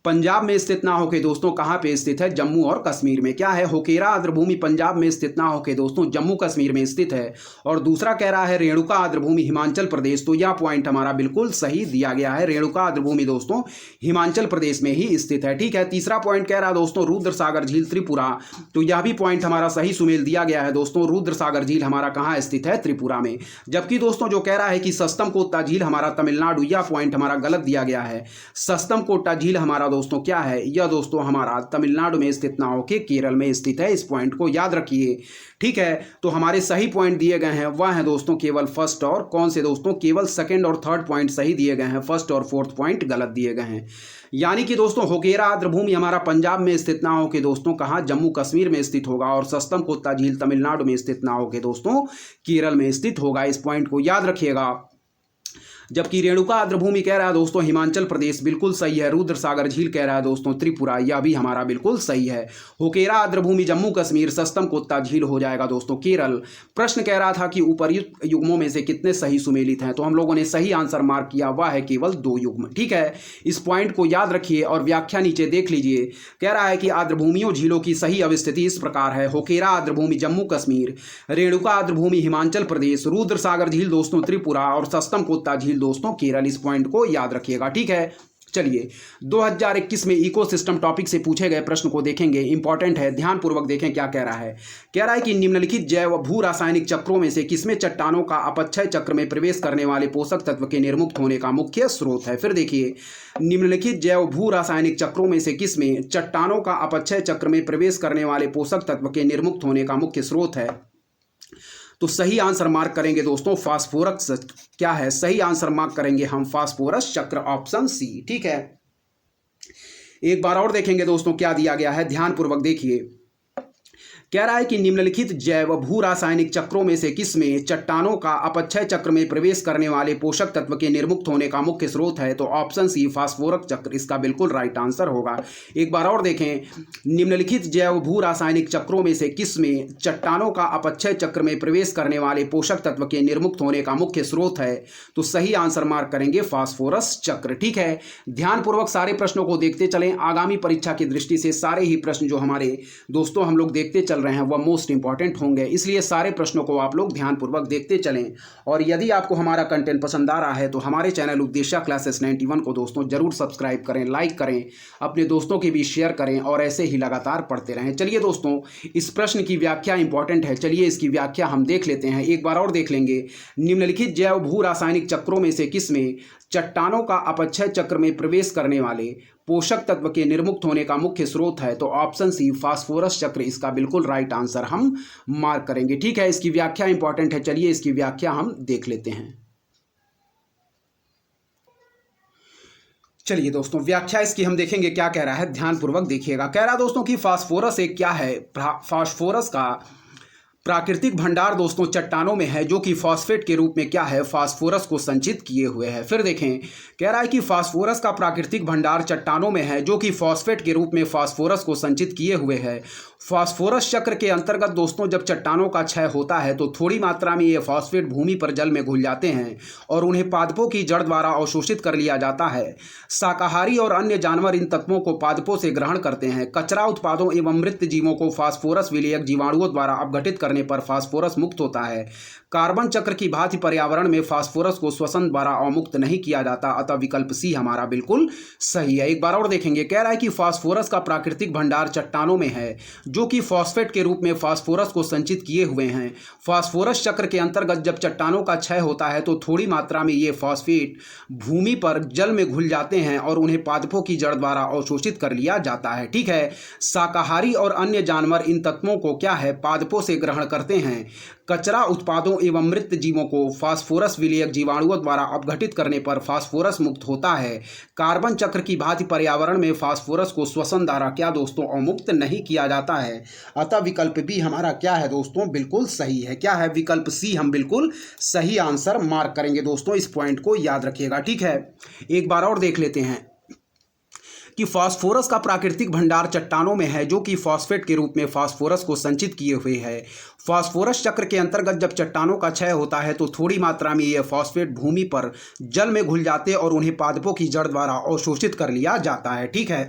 पंजाब में स्थित ना होके दोस्तों कहाँ पे स्थित है, जम्मू और कश्मीर में। क्या है होकेरा आर्द्र भूमि पंजाब में स्थित ना होके दोस्तों जम्मू कश्मीर में स्थित है। और दूसरा कह रहा है रेणुका आर्द्र भूमि हिमाचल प्रदेश, तो यह पॉइंट हमारा बिल्कुल सही दिया गया है। रेणुका आर्द्र भूमि दोस्तों हिमाचल प्रदेश में ही स्थित है, ठीक है। तीसरा पॉइंट कह रहा है दोस्तों रुद्र सागर झील त्रिपुरा, तो यह भी पॉइंट हमारा सही सुमेल दिया गया है दोस्तों। रुद्र सागर झील हमारा कहाँ स्थित है, त्रिपुरा में। जबकि दोस्तों जो कह रहा है कि सस्तम कोत्ता झील हमारा तमिलनाडु, यह पॉइंट हमारा गलत दिया गया है। सस्तम कोट्टा झील हमारा दोस्तों क्या है, यह दोस्तों हमारा तमिलनाडु में स्थित ना होकर केरल में स्थित है। इस पॉइंट को याद रखिए, ठीक है। तो हमारे सही पॉइंट दिए गए हैं वह है दोस्तों केवल फर्स्ट और कौन से दोस्तों, केवल सेकंड और थर्ड पॉइंट सही दिए गए हैं, फर्स्ट और फोर्थ पॉइंट गलत दिए गए हैं। यानी कि दोस्तों होकेरा आर्द्र भूमि हमारा पंजाब में स्थित ना होकर दोस्तों कहाँ, जम्मू कश्मीर में स्थित होगा। और सस्तम कोत्ता झील तमिलनाडु में स्थित ना होकर दोस्तों केरल में स्थित होगा। इस पॉइंट को याद रखिएगा। जबकि रेणुका आर्द्र भूमि कह रहा है दोस्तों हिमाचल प्रदेश, बिल्कुल सही है। रुद्र सागर झील कह रहा है दोस्तों त्रिपुरा, यह भी हमारा बिल्कुल सही है। होकेरा आर्द्र भूमि जम्मू कश्मीर, सस्तम कोत्ता झील हो जाएगा दोस्तों केरल। प्रश्न कह रहा था कि उपर्युक्त युग्मों में से कितने सही सुमेलित हैं, तो हम लोगों ने सही आंसर मार्क किया, वह है केवल 2 युग्म, ठीक है। इस पॉइंट को याद रखिए और व्याख्या नीचे देख लीजिए। कह रहा है कि आर्द्र भूमियों झीलों की सही अवस्थिति इस प्रकार है। होकेरा आर्द्र भूमि जम्मू कश्मीर, रेणुका आर्द्र भूमि हिमाचल प्रदेश, रुद्र सागर झील दोस्तों त्रिपुरा और सस्तम कोत्ता झील दोस्तों केरल। इस पॉइंट को याद रखिएगा, ठीक है। चलिए 2021 में इकोसिस्टम टॉपिक से पूछे गए प्रश्न को देखेंगे, इंपॉर्टेंट है, ध्यानपूर्वक देखें क्या कह रहा है। कह रहा है कि निम्नलिखित जैव भू रासायनिक चक्रों में से किसमें चट्टानों का अपक्षय चक्र में प्रवेश करने वाले पोषक तत्व के निर्मुक्त होने का मुख्य स्रोत है। फिर देखिए निम्नलिखित जैव भू रासायनिक चक्रों में से किसमें चट्टानों का अपक्षय चक्र में प्रवेश करने वाले पोषक तत्व के निर्मुक्त होने का मुख्य स्रोत है। तो सही आंसर मार्क करेंगे दोस्तों फास्फोरस, क्या है सही आंसर मार्क करेंगे हम फास्फोरस चक्र, ऑप्शन सी, ठीक है। एक बार और देखेंगे दोस्तों क्या दिया गया है, ध्यानपूर्वक देखिए। कह रहा है कि निम्नलिखित जैव भू रासायनिक चक्रों में से किसमें चट्टानों का अपक्षय चक्र में प्रवेश करने वाले पोषक तत्व के निर्मुक्त होने का मुख्य स्रोत है, तो ऑप्शन सी फास्फोरस चक्र इसका बिल्कुल राइट आंसर होगा। एक बार और देखें, निम्नलिखित जैव भू रासायनिक चक्रों में से किसमें चट्टानों का अपक्षय चक्र में प्रवेश करने वाले पोषक तत्व के निर्मुक्त होने का मुख्य स्रोत है, तो सही आंसर मार्क करेंगे फास्फोरस चक्र, ठीक है। ध्यानपूर्वक सारे प्रश्नों को देखते चलें, आगामी परीक्षा की दृष्टि से सारे ही प्रश्न जो हमारे दोस्तों हम लोग देखते चल रहे हैं वह मोस्ट इंपॉर्टेंट होंगे, इसलिए सारे प्रश्नों को आप लोग ध्यानपूर्वक देखते चलें। और यदि आपको हमारा कंटेंट पसंद आ रहा है तो हमारे चैनल उपदेशा क्लासेस 91 को दोस्तों जरूर सब्सक्राइब करें, लाइक करें, अपने दोस्तों के बीच शेयर करें और ऐसे ही लगातार पढ़ते रहें। चलिए दोस्तों इस प्रश्न की व्याख्या इंपॉर्टेंट है, चलिए इसकी व्याख्या हम देख लेते हैं, एक बार और देख लेंगे। निम्नलिखित जैव भू रासायनिक चक्रों में से किसमें चट्टानों का अपक्षय चक्र में प्रवेश करने वाले पोषक तत्व के निर्मुक्त होने का मुख्य स्रोत है, तो ऑप्शन सी फास्फोरस चक्र इसका बिल्कुल राइट आंसर हम मार्क करेंगे, ठीक है। इसकी व्याख्या इंपॉर्टेंट है, चलिए इसकी व्याख्या हम देख लेते हैं। चलिए दोस्तों व्याख्या इसकी हम देखेंगे क्या कह रहा है, ध्यानपूर्वक देखिएगा। कह रहा है दोस्तों कि फास्फोरस एक क्या है, फास्फोरस का प्राकृतिक भंडार दोस्तों चट्टानों में है, जो कि फॉस्फेट के रूप में क्या है, फास्फोरस को संचित किए हुए है। फिर देखें, कह रहा है कि फास्फोरस का प्राकृतिक भंडार चट्टानों में है, जो कि फॉस्फेट के रूप में फास्फोरस को संचित किए हुए है। फास्फोरस चक्र के अंतर्गत दोस्तों जब चट्टानों का क्षय होता है तो थोड़ी मात्रा में ये फॉस्फेट भूमि पर जल में घुल जाते हैं और उन्हें पादपों की जड़ द्वारा अवशोषित कर लिया जाता है। शाकाहारी और अन्य जानवर इन तत्वों को पादपों से ग्रहण करते हैं। कचरा उत्पादों एवं मृत जीवों को फास्फोरस विलेयक जीवाणुओं द्वारा अपघटित करने करने पर फास्फोरस मुक्त होता है। कार्बन चक्र की भांति पर्यावरण में फास्फोरस को श्वसन द्वारा अवमुक्त नहीं किया जाता, अतः विकल्प सी हमारा बिल्कुल सही है। एक बार और देखेंगे, कह रहा है कि फास्फोरस का प्राकृतिक भंडार चट्टानों में है जो कि फॉस्फेट के रूप में फास्फोरस को संचित किए हुए हैं। फास्फोरस चक्र के अंतर्गत जब चट्टानों का क्षय होता है तो थोड़ी मात्रा में ये फॉस्फेट भूमि पर जल में घुल जाते हैं और उन्हें पादपों की जड़ द्वारा अवशोषित कर लिया जाता है। ठीक है, शाकाहारी और अन्य जानवर इन तत्वों को क्या है, पादपों से ग्रहण करते हैं। कचरा उत्पादों एवं मृत जीवों को फास्फोरस विलयक जीवाणुओं द्वारा अपघटित करने पर फास्फोरस मुक्त होता है। कार्बन चक्र की भांति पर्यावरण में फास्फोरस को श्वसन द्वारा क्या दोस्तों अवमुक्त नहीं किया जाता है, अतः विकल्प बी हमारा क्या है दोस्तों बिल्कुल सही है। क्या है, विकल्प सी हम बिल्कुल सही आंसर मार्क करेंगे दोस्तों, इस पॉइंट को याद रखिएगा। ठीक है, एक बार और देख लेते हैं कि फास्फोरस का प्राकृतिक भंडार चट्टानों में है जो कि फॉस्फेट के रूप में फास्फोरस को संचित किए हुए है। फास्फोरस चक्र के अंतर्गत जब चट्टानों का क्षय होता है तो थोड़ी मात्रा में यह फॉस्फेट भूमि पर जल में घुल जाते और उन्हें पादपों की जड़ द्वारा अवशोषित कर लिया जाता है। ठीक है,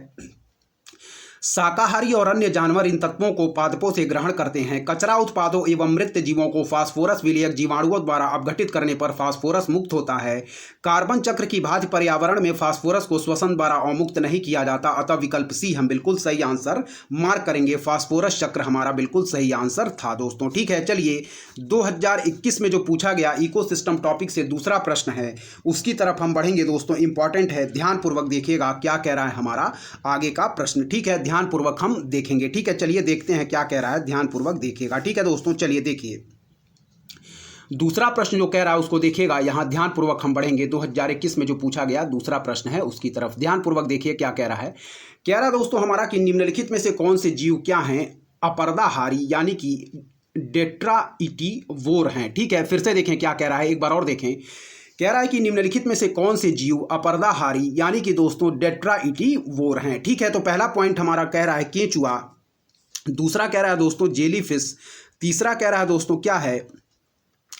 शाकाहारी और अन्य जानवर इन तत्वों को पादपों से ग्रहण करते हैं। कचरा उत्पादों एवं मृत जीवों को फास्फोरस विलयक जीवाणुओं द्वारा अपघटित करने पर फास्फोरस मुक्त होता है। कार्बन चक्र की भांति पर्यावरण में फास्फोरस को श्वसन द्वारा अवमुक्त नहीं किया जाता, अतः विकल्प सी हम बिल्कुल सही आंसर मार्क करेंगे। फास्फोरस चक्र हमारा बिल्कुल सही आंसर था दोस्तों। ठीक है, चलिए 2021 में जो पूछा गया इकोसिस्टम टॉपिक से दूसरा प्रश्न है उसकी तरफ हम बढ़ेंगे दोस्तों। इंपॉर्टेंट है, ध्यानपूर्वक देखिएगा क्या कह रहा है हमारा आगे का प्रश्न। ठीक है, ध्यानपूर्वक हम देखेंगे। ठीक है, चलिए देखते हैं क्या कह रहा है, ध्यानपूर्वक देखिएगा। ठीक है दोस्तों, चलिए देखिए दूसरा प्रश्न जो कह रहा है उसको देखिएगा, यहां ध्यानपूर्वक हम बढ़ेंगे। 2021 में जो पूछा गया दूसरा प्रश्न है उसकी तरफ ध्यानपूर्वक देखिए क्या कह रहा है। कह रहा है दोस्तों हमारा कि निम्नलिखित में से कौन से जीव क्या हैं, अपर्दाहारी यानी कि डेट्राइटिवोर हैं। ठीक है, फिर से देखें क्या कह रहा है, एक बार और देखें। कह रहा है कि निम्नलिखित में से कौन से जीव अपर्दाहारी यानी कि दोस्तों डेट्राइटिवोर हैं। ठीक है, तो पहला पॉइंट हमारा कह रहा है केंचुआ, दूसरा कह रहा है दोस्तों जेलीफिश, तीसरा कह रहा है दोस्तों क्या है,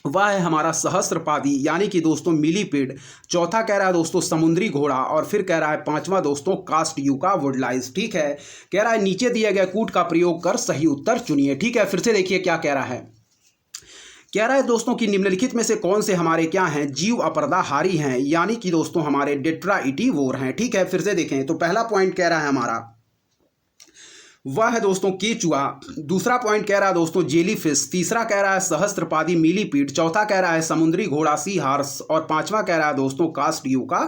वह है हमारा सहस्त्रपादी यानी कि दोस्तों मिलीपीड, चौथा कह रहा है दोस्तों समुद्री घोड़ा और फिर कह रहा है पांचवा दोस्तों कास्टयूका वुडलाइस। ठीक है, कह रहा है नीचे दिए गए कूट का प्रयोग कर सही उत्तर चुनिए। ठीक है, फिर से देखिए क्या कह रहा है। कह रहा है दोस्तों कि निम्नलिखित में से कौन से हमारे क्या हैं, जीव अपर्दाहारी हैं यानी कि दोस्तों हमारे डेट्राइटिवोर हैं। ठीक है, फिर से देखें तो पहला पॉइंट कह रहा है हमारा वह है दोस्तों केचुआ, दूसरा पॉइंट कह रहा है दोस्तों जेलीफिश, तीसरा कह रहा है सहस्त्रपादी मिलीपीड, चौथा कह रहा है समुद्री घोड़ा सी हार्स और पांचवा कह रहा है दोस्तों कास्टयूका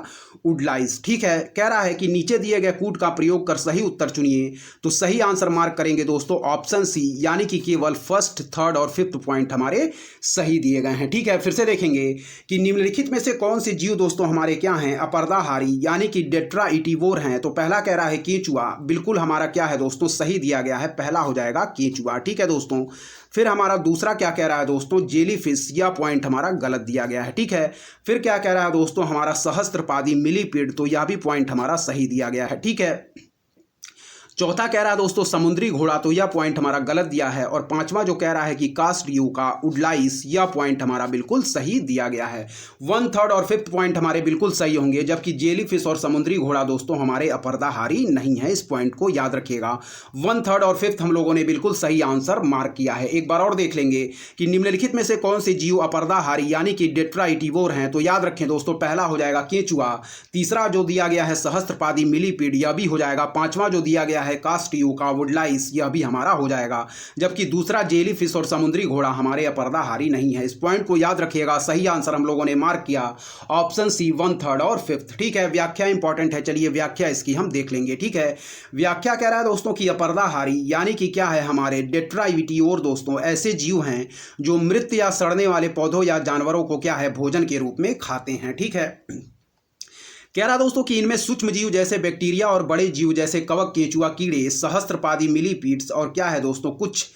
वुडलाइस। ठीक है, कह रहा है कि नीचे दिए गए कूट का प्रयोग कर सही उत्तर चुनिए, तो सही आंसर मार्क करेंगे दोस्तों ऑप्शन सी यानी कि केवल फर्स्ट, थर्ड और फिफ्थ पॉइंट हमारे सही दिए गए हैं। ठीक है, फिर से देखेंगे कि निम्नलिखित में से कौन से जीव दोस्तों हमारे क्या हैं, अपर्दाहारी यानी कि डेट्राइटिवोर हैं। तो पहला कह रहा है केंचुआ, बिल्कुल हमारा क्या है दोस्तों सही दिया गया है, पहला हो जाएगा केंचुआ। ठीक है दोस्तों, फिर हमारा दूसरा क्या कह रहा है दोस्तों जेलीफिश, यह पॉइंट हमारा गलत दिया गया है। ठीक है, फिर क्या कह रहा है दोस्तों हमारा सहस्त्रपादी मिलीपीड, तो यह भी पॉइंट हमारा सही दिया गया है। ठीक है, चौथा कह रहा है दोस्तों समुद्री घोड़ा, तो यह पॉइंट हमारा गलत दिया है और पांचवा जो कह रहा है कि कास्टयूका वुडलाइस, यह पॉइंट हमारा बिल्कुल सही दिया गया है। 1, 3 और 5 पॉइंट हमारे बिल्कुल सही होंगे, जबकि जेलीफिश और समुद्री घोड़ा दोस्तों हमारे अपर्दाहारी नहीं है, इस पॉइंट को याद रखिएगा। 1, 3 और 5 हम लोगों ने बिल्कुल सही आंसर मार्क किया है। एक बार और देख लेंगे कि निम्नलिखित में से कौन से जीव अपर्दाहारी यानी कि डेट्राइटिवोर हैं। तो याद रखें दोस्तों पहला हो जाएगा केंचुआ, तीसरा जो दिया गया है सहस्त्रपादी मिलीपीड, यह भी हो जाएगा, पांचवा जो दिया गया है कास्टयूका वुडलाइस, यह भी हमारा हो जाएगा, जबकि दूसरा जेलीफिश और समुद्री घोड़ा हमारे अपर्दाहारी नहीं है। इस पॉइंट को याद रखिएगा, सही आंसर हम लोगों ने मार्क किया ऑप्शन सी 1, 3 और 5। ठीक है, व्याख्या इंपॉर्टेंट है, चलिए व्याख्या इसकी हम देख लेंगे। ठीक है, व्याख्या कह रहा है दोस्तों कि अपर्दाहारी यानी कि क्या है हमारे डेट्राइटिवोर दोस्तों ऐसे जीव हैं जो मृत या सड़ने वाले पौधों या जानवरों को क्या है भोजन के रूप में खाते हैं। ठीक है, कह रहा दोस्तों कि इनमें सूक्ष्म जीव जैसे बैक्टीरिया और बड़े जीव जैसे कवक, केंचुआ, कीड़े, सहस्त्रपादी मिलीपीड्स और क्या है दोस्तों कुछ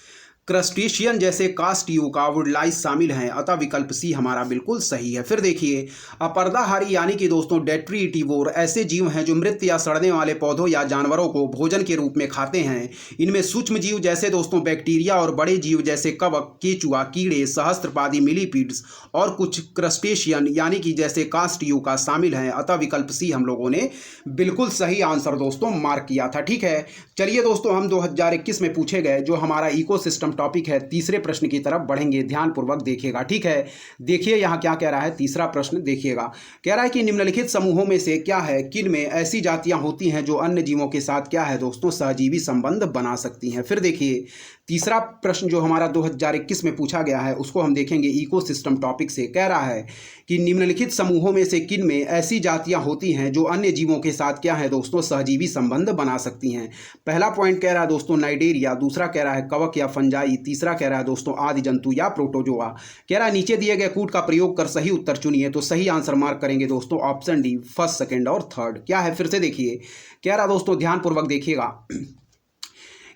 क्रस्टेशियन जैसे कास्टयूका वुडलाइस शामिल हैं, अतः विकल्प सी हमारा बिल्कुल सही है। फिर देखिए अपर्दाहारी यानी कि दोस्तों डेट्राइटिवोर ऐसे जीव हैं जो मृत या सड़ने वाले पौधों या जानवरों को भोजन के रूप में खाते हैं। इनमें सूक्ष्म जीव जैसे दोस्तों बैक्टीरिया और बड़े जीव जैसे कवक, केंचुआ, कीड़े, सहस्त्रपादी मिलीपीड्स और कुछ क्रस्टेशियन यानी कि जैसे कास्टयूका शामिल हैं, अतः विकल्प सी हम लोगों ने बिल्कुल सही आंसर दोस्तों मार्क किया था। ठीक है, चलिए दोस्तों हम 2021 में पूछे गए जो हमारा इकोसिस्टम टॉपिक है, तीसरे प्रश्न की तरफ बढ़ेंगे, ध्यानपूर्वक देखिएगा। ठीक है, देखिए यहाँ क्या कह रहा है, तीसरा प्रश्न देखिएगा। कह रहा है कि निम्नलिखित समूहों में से क्या है, किन में ऐसी जातियां होती हैं जो अन्य जीवों के साथ क्या है दोस्तों, सहजीवी संबंध बना सकती हैं। फिर देखिए तीसरा प्रश्न जो हमारा 2021 में पूछा गया है उसको हम देखेंगे इकोसिस्टम टॉपिक से। कह रहा है कि निम्नलिखित समूहों में से किन में ऐसी जातियां होती हैं जो अन्य जीवों के साथ क्या है दोस्तों, सहजीवी संबंध बना सकती हैं। पहला पॉइंट कह रहा है दोस्तों नाइडेरिया, दूसरा कह रहा है कवक या फंजाई, तीसरा कह रहा है दोस्तों आदि जंतु या प्रोटोजोआ। कह रहा है नीचे दिए गए कूट का प्रयोग कर सही उत्तर चुनिए। तो सही आंसर मार्क करेंगे दोस्तों ऑप्शन डी, फर्स्ट, सेकेंड और थर्ड। क्या है फिर से देखिए, कह रहा दोस्तों ध्यानपूर्वक देखिएगा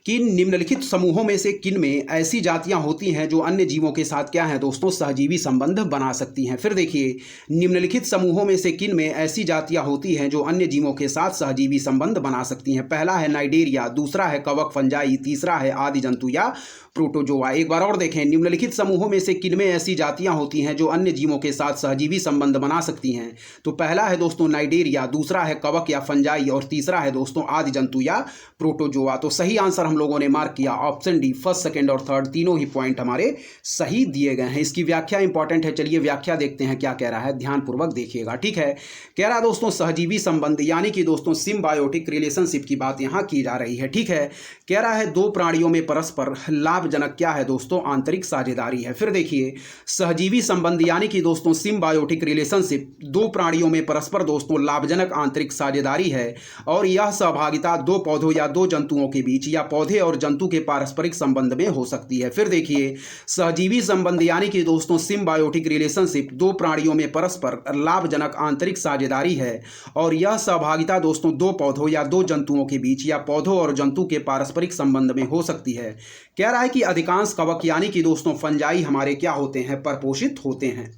कि निम्नलिखित समूहों में से किन में ऐसी जातियां होती हैं जो अन्य जीवों के साथ क्या है दोस्तों, सहजीवी संबंध बना सकती हैं। फिर देखिए निम्नलिखित समूहों में से किन में ऐसी जातियां होती हैं जो अन्य जीवों के साथ सहजीवी संबंध बना सकती हैं। पहला है नाइडेरिया, दूसरा है कवक फंजाई, तीसरा है आदि जंतु या प्रोटोजोआ। एक बार और देखें, निम्नलिखित समूहों में से किन में ऐसी जातियां होती हैं जो अन्य जीवों के साथ सहजीवी संबंध बना सकती हैं। तो पहला है दोस्तों नाइडेरिया, दूसरा है कवक या फंजाई और तीसरा है दोस्तों आदि जंतु या प्रोटोजोआ। तो सही आंसर हम लोगों ने मार्क किया ऑप्शन डी, फर्स्ट, सेकेंड और थर्ड, तीनों ही पॉइंट हमारे सही दिए गए हैं। इसकी व्याख्या इंपॉर्टेंट है, चलिए व्याख्या देखते हैं क्या कह रहा है, ध्यानपूर्वक देखिएगा। ठीक है, कह रहा है दोस्तों सहजीवी संबंध यानी कि दोस्तों सिम्बायोटिक रिलेशनशिप की बात यहाँ की जा रही है। ठीक है, कह रहा है दो प्राणियों में परस्पर लाभजनक क्या है दोस्तों, आंतरिक साझेदारी है। फिर देखिए सहजीवी संबंध यानी कि दोस्तों सिम्बायोटिक रिलेशनशिप दो प्राणियों में परस्पर दोस्तों लाभजनक आंतरिक साझेदारी है और यह सहभागिता दो पौधों या दो जंतुओं के बीच या पौधे और जंतु के पारस्परिक संबंध में हो सकती है। फिर देखिए सहजीवी संबंध यानी कि दोस्तों सिम्बायोटिक रिलेशनशिप दो प्राणियों में परस्पर लाभजनक आंतरिक साझेदारी है और यह सहभागिता दोस्तों दो पौधों या दो जंतुओं के बीच या पौधों और जंतु के पारस्परिक संबंध में हो सकती है। कह रहा है कि अधिकांश कवक यानी कि दोस्तों फंजाई हमारे क्या होते हैं, परपोषित होते हैं।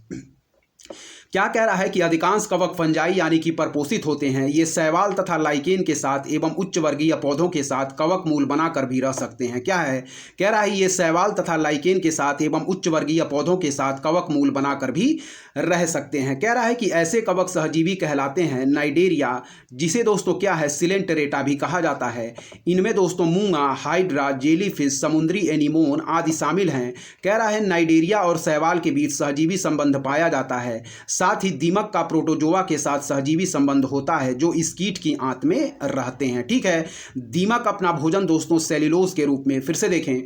क्या कह रहा है कि अधिकांश कवक फंजाई यानी कि परपोषित होते हैं। ये शैवाल तथा लाइकेन के साथ एवं उच्च वर्गीय पौधों के साथ कवक मूल बनाकर भी रह सकते हैं। क्या है, कह रहा है ये शैवाल तथा लाइकेन के साथ एवं उच्च वर्गीय पौधों के साथ कवक मूल बनाकर भी रह सकते हैं। कह रहा है कि ऐसे कवक सहजीवी कहलाते हैं नाइडेरिया, जिसे दोस्तों क्या है सिलेंटरेटा भी कहा जाता है। इनमें दोस्तों मूंगा, हाइड्रा, जेलीफिश, समुद्री एनीमोन आदि शामिल हैं। कह रहा है नाइडेरिया और शैवाल के बीच सहजीवी संबंध पाया जाता है। साथ ही दीमक का प्रोटोजोआ के साथ सहजीवी संबंध होता है जो इस कीट की आंत में रहते हैं। ठीक है, दीमक अपना भोजन दोस्तों सेल्यूलोज के रूप में, फिर से देखें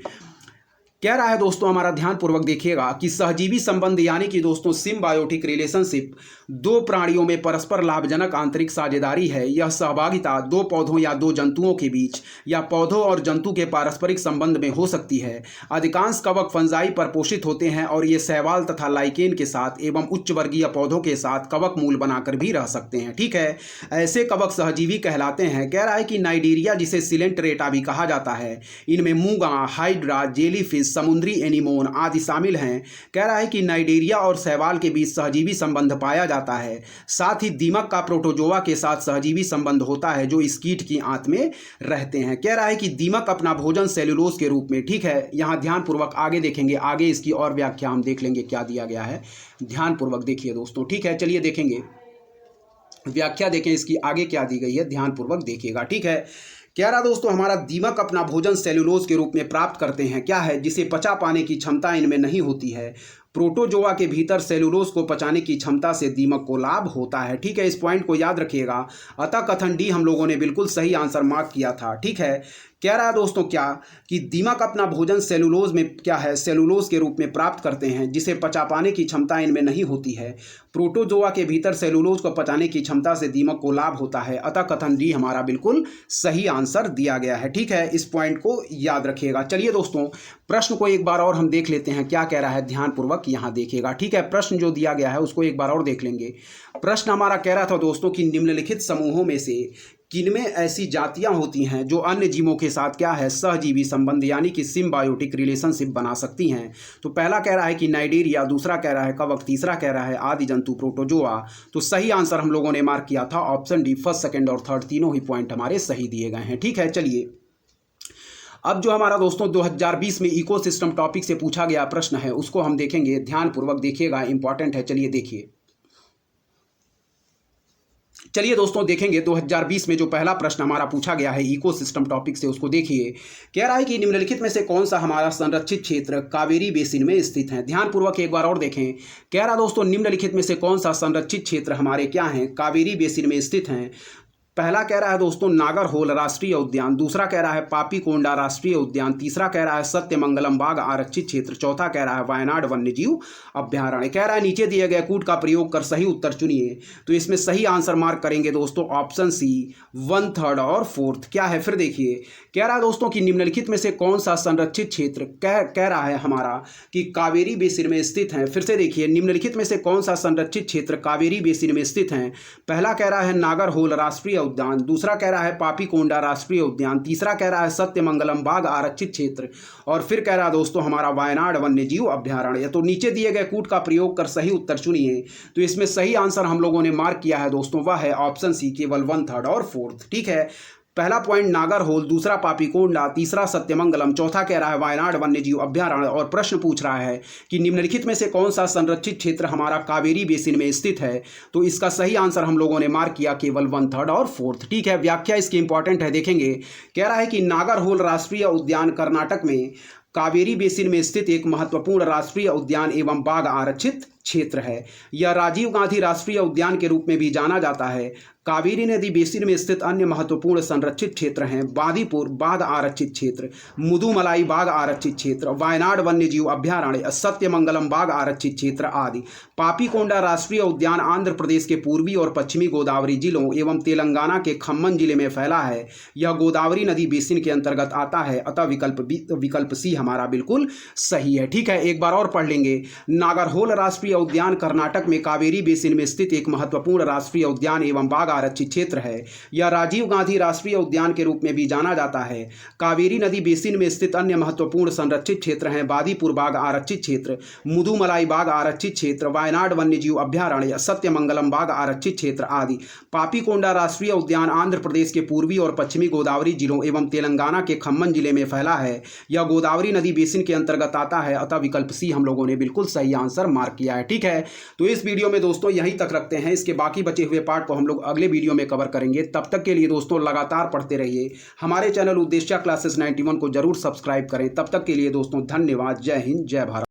कह रहा है दोस्तों हमारा ध्यानपूर्वक देखिएगा कि सहजीवी संबंध यानी कि दोस्तों सिम्बायोटिक रिलेशनशिप दो प्राणियों में परस्पर लाभजनक आंतरिक साझेदारी है। यह सहभागिता दो पौधों या दो जंतुओं के बीच या पौधों और जंतु के पारस्परिक संबंध में हो सकती है। अधिकांश कवक फंजाई परपोषित होते हैं और ये शैवाल तथा लाइकेन के साथ एवं उच्च वर्गीय पौधों के साथ कवक मूल बनाकर भी रह सकते हैं। ठीक है, ऐसे कवक सहजीवी कहलाते हैं। कह रहा है कि नाइडेरिया जिसे सिलेंटरेटा भी कहा जाता है, इनमें मूंगा, हाइड्रा, जेलीफिश, समुद्री एनीमोन आदि शामिल हैं। कह रहा है कि नाइडेरिया और शैवाल के बीच सहजीवी संबंध पाया जाता है। साथ ही दीमक का प्रोटोजोआ के साथ सहजीवी संबंध होता है जो इस कीट की आंत में रहते हैं। कह रहा है कि दीमक अपना भोजन सेल्यूलोज के रूप में। ठीक है, यहाँ ध्यानपूर्वक आगे देखेंगे, आगे इसकी और व्याख्या हम देख लेंगे क्या दिया गया है, ध्यानपूर्वक देखिए दोस्तों। ठीक है, चलिए देखेंगे व्याख्या, देखें इसकी आगे क्या दी गई है, ध्यानपूर्वक देखिएगा। ठीक है, कह रहा दोस्तों हमारा दीमक अपना भोजन सेल्यूलोज के रूप में प्राप्त करते हैं। क्या है, जिसे पचा पाने की क्षमता इनमें नहीं होती है। प्रोटोजोआ के भीतर सेल्यूलोज को पचाने की क्षमता से दीमक को लाभ होता है। ठीक है, इस पॉइंट को याद रखिएगा। अतः कथन डी हम लोगों ने बिल्कुल सही आंसर मार्क किया था। ठीक है, कह रहा है दोस्तों क्या कि दीमक अपना भोजन सेल्यूलोज में क्या है, सेल्यूलोज के रूप में प्राप्त करते हैं जिसे पचा पाने की क्षमता इनमें नहीं होती है। प्रोटोजोआ के भीतर सेल्यूलोज को पचाने की क्षमता से दीमक को लाभ होता है। अतः कथन डी हमारा बिल्कुल सही आंसर दिया गया है। ठीक है, इस पॉइंट को याद रखिएगा। चलिए दोस्तों प्रश्न को एक बार और हम देख लेते हैं क्या कह रहा है, ध्यानपूर्वक यहाँ देखिएगा। ठीक है, प्रश्न जो दिया गया है उसको एक बार और देख लेंगे। प्रश्न हमारा कह रहा था दोस्तों कि निम्नलिखित समूहों में से किनमें ऐसी जातियां होती हैं जो अन्य जीवों के साथ क्या है, सहजीवी संबंध यानी कि सिम्बायोटिक रिलेशनशिप बना सकती हैं। तो पहला कह रहा है कि नाइडेरिया, दूसरा कह रहा है कवक, तीसरा कह रहा है आदि जंतु प्रोटोजोआ। तो सही आंसर हम लोगों ने मार्क किया था ऑप्शन डी, फर्स्ट, सेकेंड और थर्ड, तीनों ही पॉइंट हमारे सही दिए गए हैं। ठीक है, चलिए अब जो हमारा दोस्तों 2020 में इकोसिस्टम टॉपिक से पूछा गया प्रश्न है उसको हम देखेंगे, ध्यानपूर्वक देखिएगा, इंपॉर्टेंट है। चलिए देखिए चलिए दोस्तों देखेंगे 2020 में जो पहला प्रश्न हमारा पूछा गया है इकोसिस्टम टॉपिक से, उसको देखिए। कह रहा है कि निम्नलिखित में से कौन सा हमारा संरक्षित क्षेत्र कावेरी बेसिन में स्थित है। ध्यानपूर्वक एक बार और देखें। कह रहा दोस्तों निम्नलिखित में से कौन सा संरक्षित क्षेत्र हमारे क्या हैं, कावेरी बेसिन में स्थित हैं। पहला कह रहा है दोस्तों नागरहोल राष्ट्रीय उद्यान, दूसरा कह रहा है पापीकोंडा राष्ट्रीय उद्यान, तीसरा कह रहा है सत्यमंगलम बाघ आरक्षित क्षेत्र, चौथा कह रहा है वायनाड वन्यजीव अभ्यारण्य। कह रहा है नीचे दिए गए कूट का प्रयोग कर सही उत्तर चुनिए। तो इसमें सही आंसर मार्क करेंगे दोस्तों ऑप्शन सी 1/3 और 4th। क्या है फिर देखिए। कह रहा है दोस्तों कि निम्नलिखित में से कौन सा संरक्षित क्षेत्र कह रहा है हमारा कि कावेरी बेसिन में स्थित है। फिर से देखिए निम्नलिखित में से कौन सा संरक्षित क्षेत्र कावेरी बेसिन में स्थित है। पहला कह रहा है नागरहोल राष्ट्रीय उद्यान, दूसरा कह रहा है पापीकोंडा राष्ट्रीय उद्यान, तीसरा कह रहा है सत्यमंगलम बाघ आरक्षित क्षेत्र और फिर कह रहा है दोस्तों हमारा वायनाड वन्यजीव अभ्यारण्य। तो नीचे दिए गए कूट का प्रयोग कर सही उत्तर चुनिए। तो इसमें सही आंसर हम लोगों ने मार्क किया है दोस्तों, वह है ऑप्शन सी केवल 1/3 और 4th। ठीक है। पहला पॉइंट नागरहोल, दूसरा पापीकोंडा, तीसरा सत्यमंगलम, चौथा कह रहा है वायनाड वन्यजीव अभ्यारण्य और प्रश्न पूछ रहा है कि निम्नलिखित में से कौन सा संरक्षित क्षेत्र हमारा कावेरी बेसिन में स्थित है। तो इसका सही आंसर हम लोगों ने मार्क किया केवल 1/3 और 4th। ठीक है। व्याख्या इसकी इंपॉर्टेंट है, देखेंगे। कह रहा है कि नागरहोल राष्ट्रीय उद्यान कर्नाटक में कावेरी बेसिन में स्थित एक महत्वपूर्ण राष्ट्रीय उद्यान एवं बाघ आरक्षित क्षेत्र है। यह राजीव गांधी राष्ट्रीय उद्यान के रूप में भी जाना जाता है। कावेरी नदी बेसिन में स्थित अन्य महत्वपूर्ण संरक्षित क्षेत्र हैं बांदीपुर बाघ आरक्षित क्षेत्र, मुदुमलाई बाघ आरक्षित क्षेत्र, वायनाड वन्यजीव अभ्यारण्य, सत्यमंगलम बाघ आरक्षित क्षेत्र आदि। पापीकोंडा राष्ट्रीय उद्यान आंध्र प्रदेश के पूर्वी और पश्चिमी गोदावरी जिलों एवं तेलंगाना के खम्मम जिले में फैला है। यह गोदावरी नदी बेसिन के अंतर्गत आता है, अतः विकल्प सी हमारा बिल्कुल सही है। ठीक है। एक बार और पढ़ लेंगे। नागरहोल राष्ट्रीय उद्यान कर्नाटक में कावेरी बेसिन में स्थित एक महत्वपूर्ण राष्ट्रीय उद्यान एवं बाघ आरक्षित क्षेत्र है। यह राजीव गांधी राष्ट्रीय उद्यान के रूप में भी जाना जाता है। कावेरी नदी बेसिन में स्थित अन्य महत्वपूर्ण संरक्षित क्षेत्र हैं बांदीपुर बाघ आरक्षित क्षेत्र, मुदुमलाई बाघ आरक्षित क्षेत्र, वायनाड वन्यजीव अभ्यारण्य, सत्यमंगलम बाघ आरक्षित क्षेत्र आदि। पापीकोंडा राष्ट्रीय उद्यान आंध्र प्रदेश के पूर्वी और पश्चिमी गोदावरी जिलों एवं तेलंगाना के खम्मम जिले में फैला है। यह गोदावरी नदी बेसिन के अंतर्गत आता है, अतः विकल्प सी हम लोगों ने बिल्कुल सही आंसर मार्क किया है। ठीक है। तो इस वीडियो में दोस्तों यहीं तक रखते हैं। इसके बाकी बचे हुए पार्ट को हम लोग अगले वीडियो में कवर करेंगे। तब तक के लिए दोस्तों लगातार पढ़ते रहिए। हमारे चैनल उद्देश्य क्लासेस 91 को जरूर सब्सक्राइब करें। तब तक के लिए दोस्तों धन्यवाद। जय हिंद, जय भारत।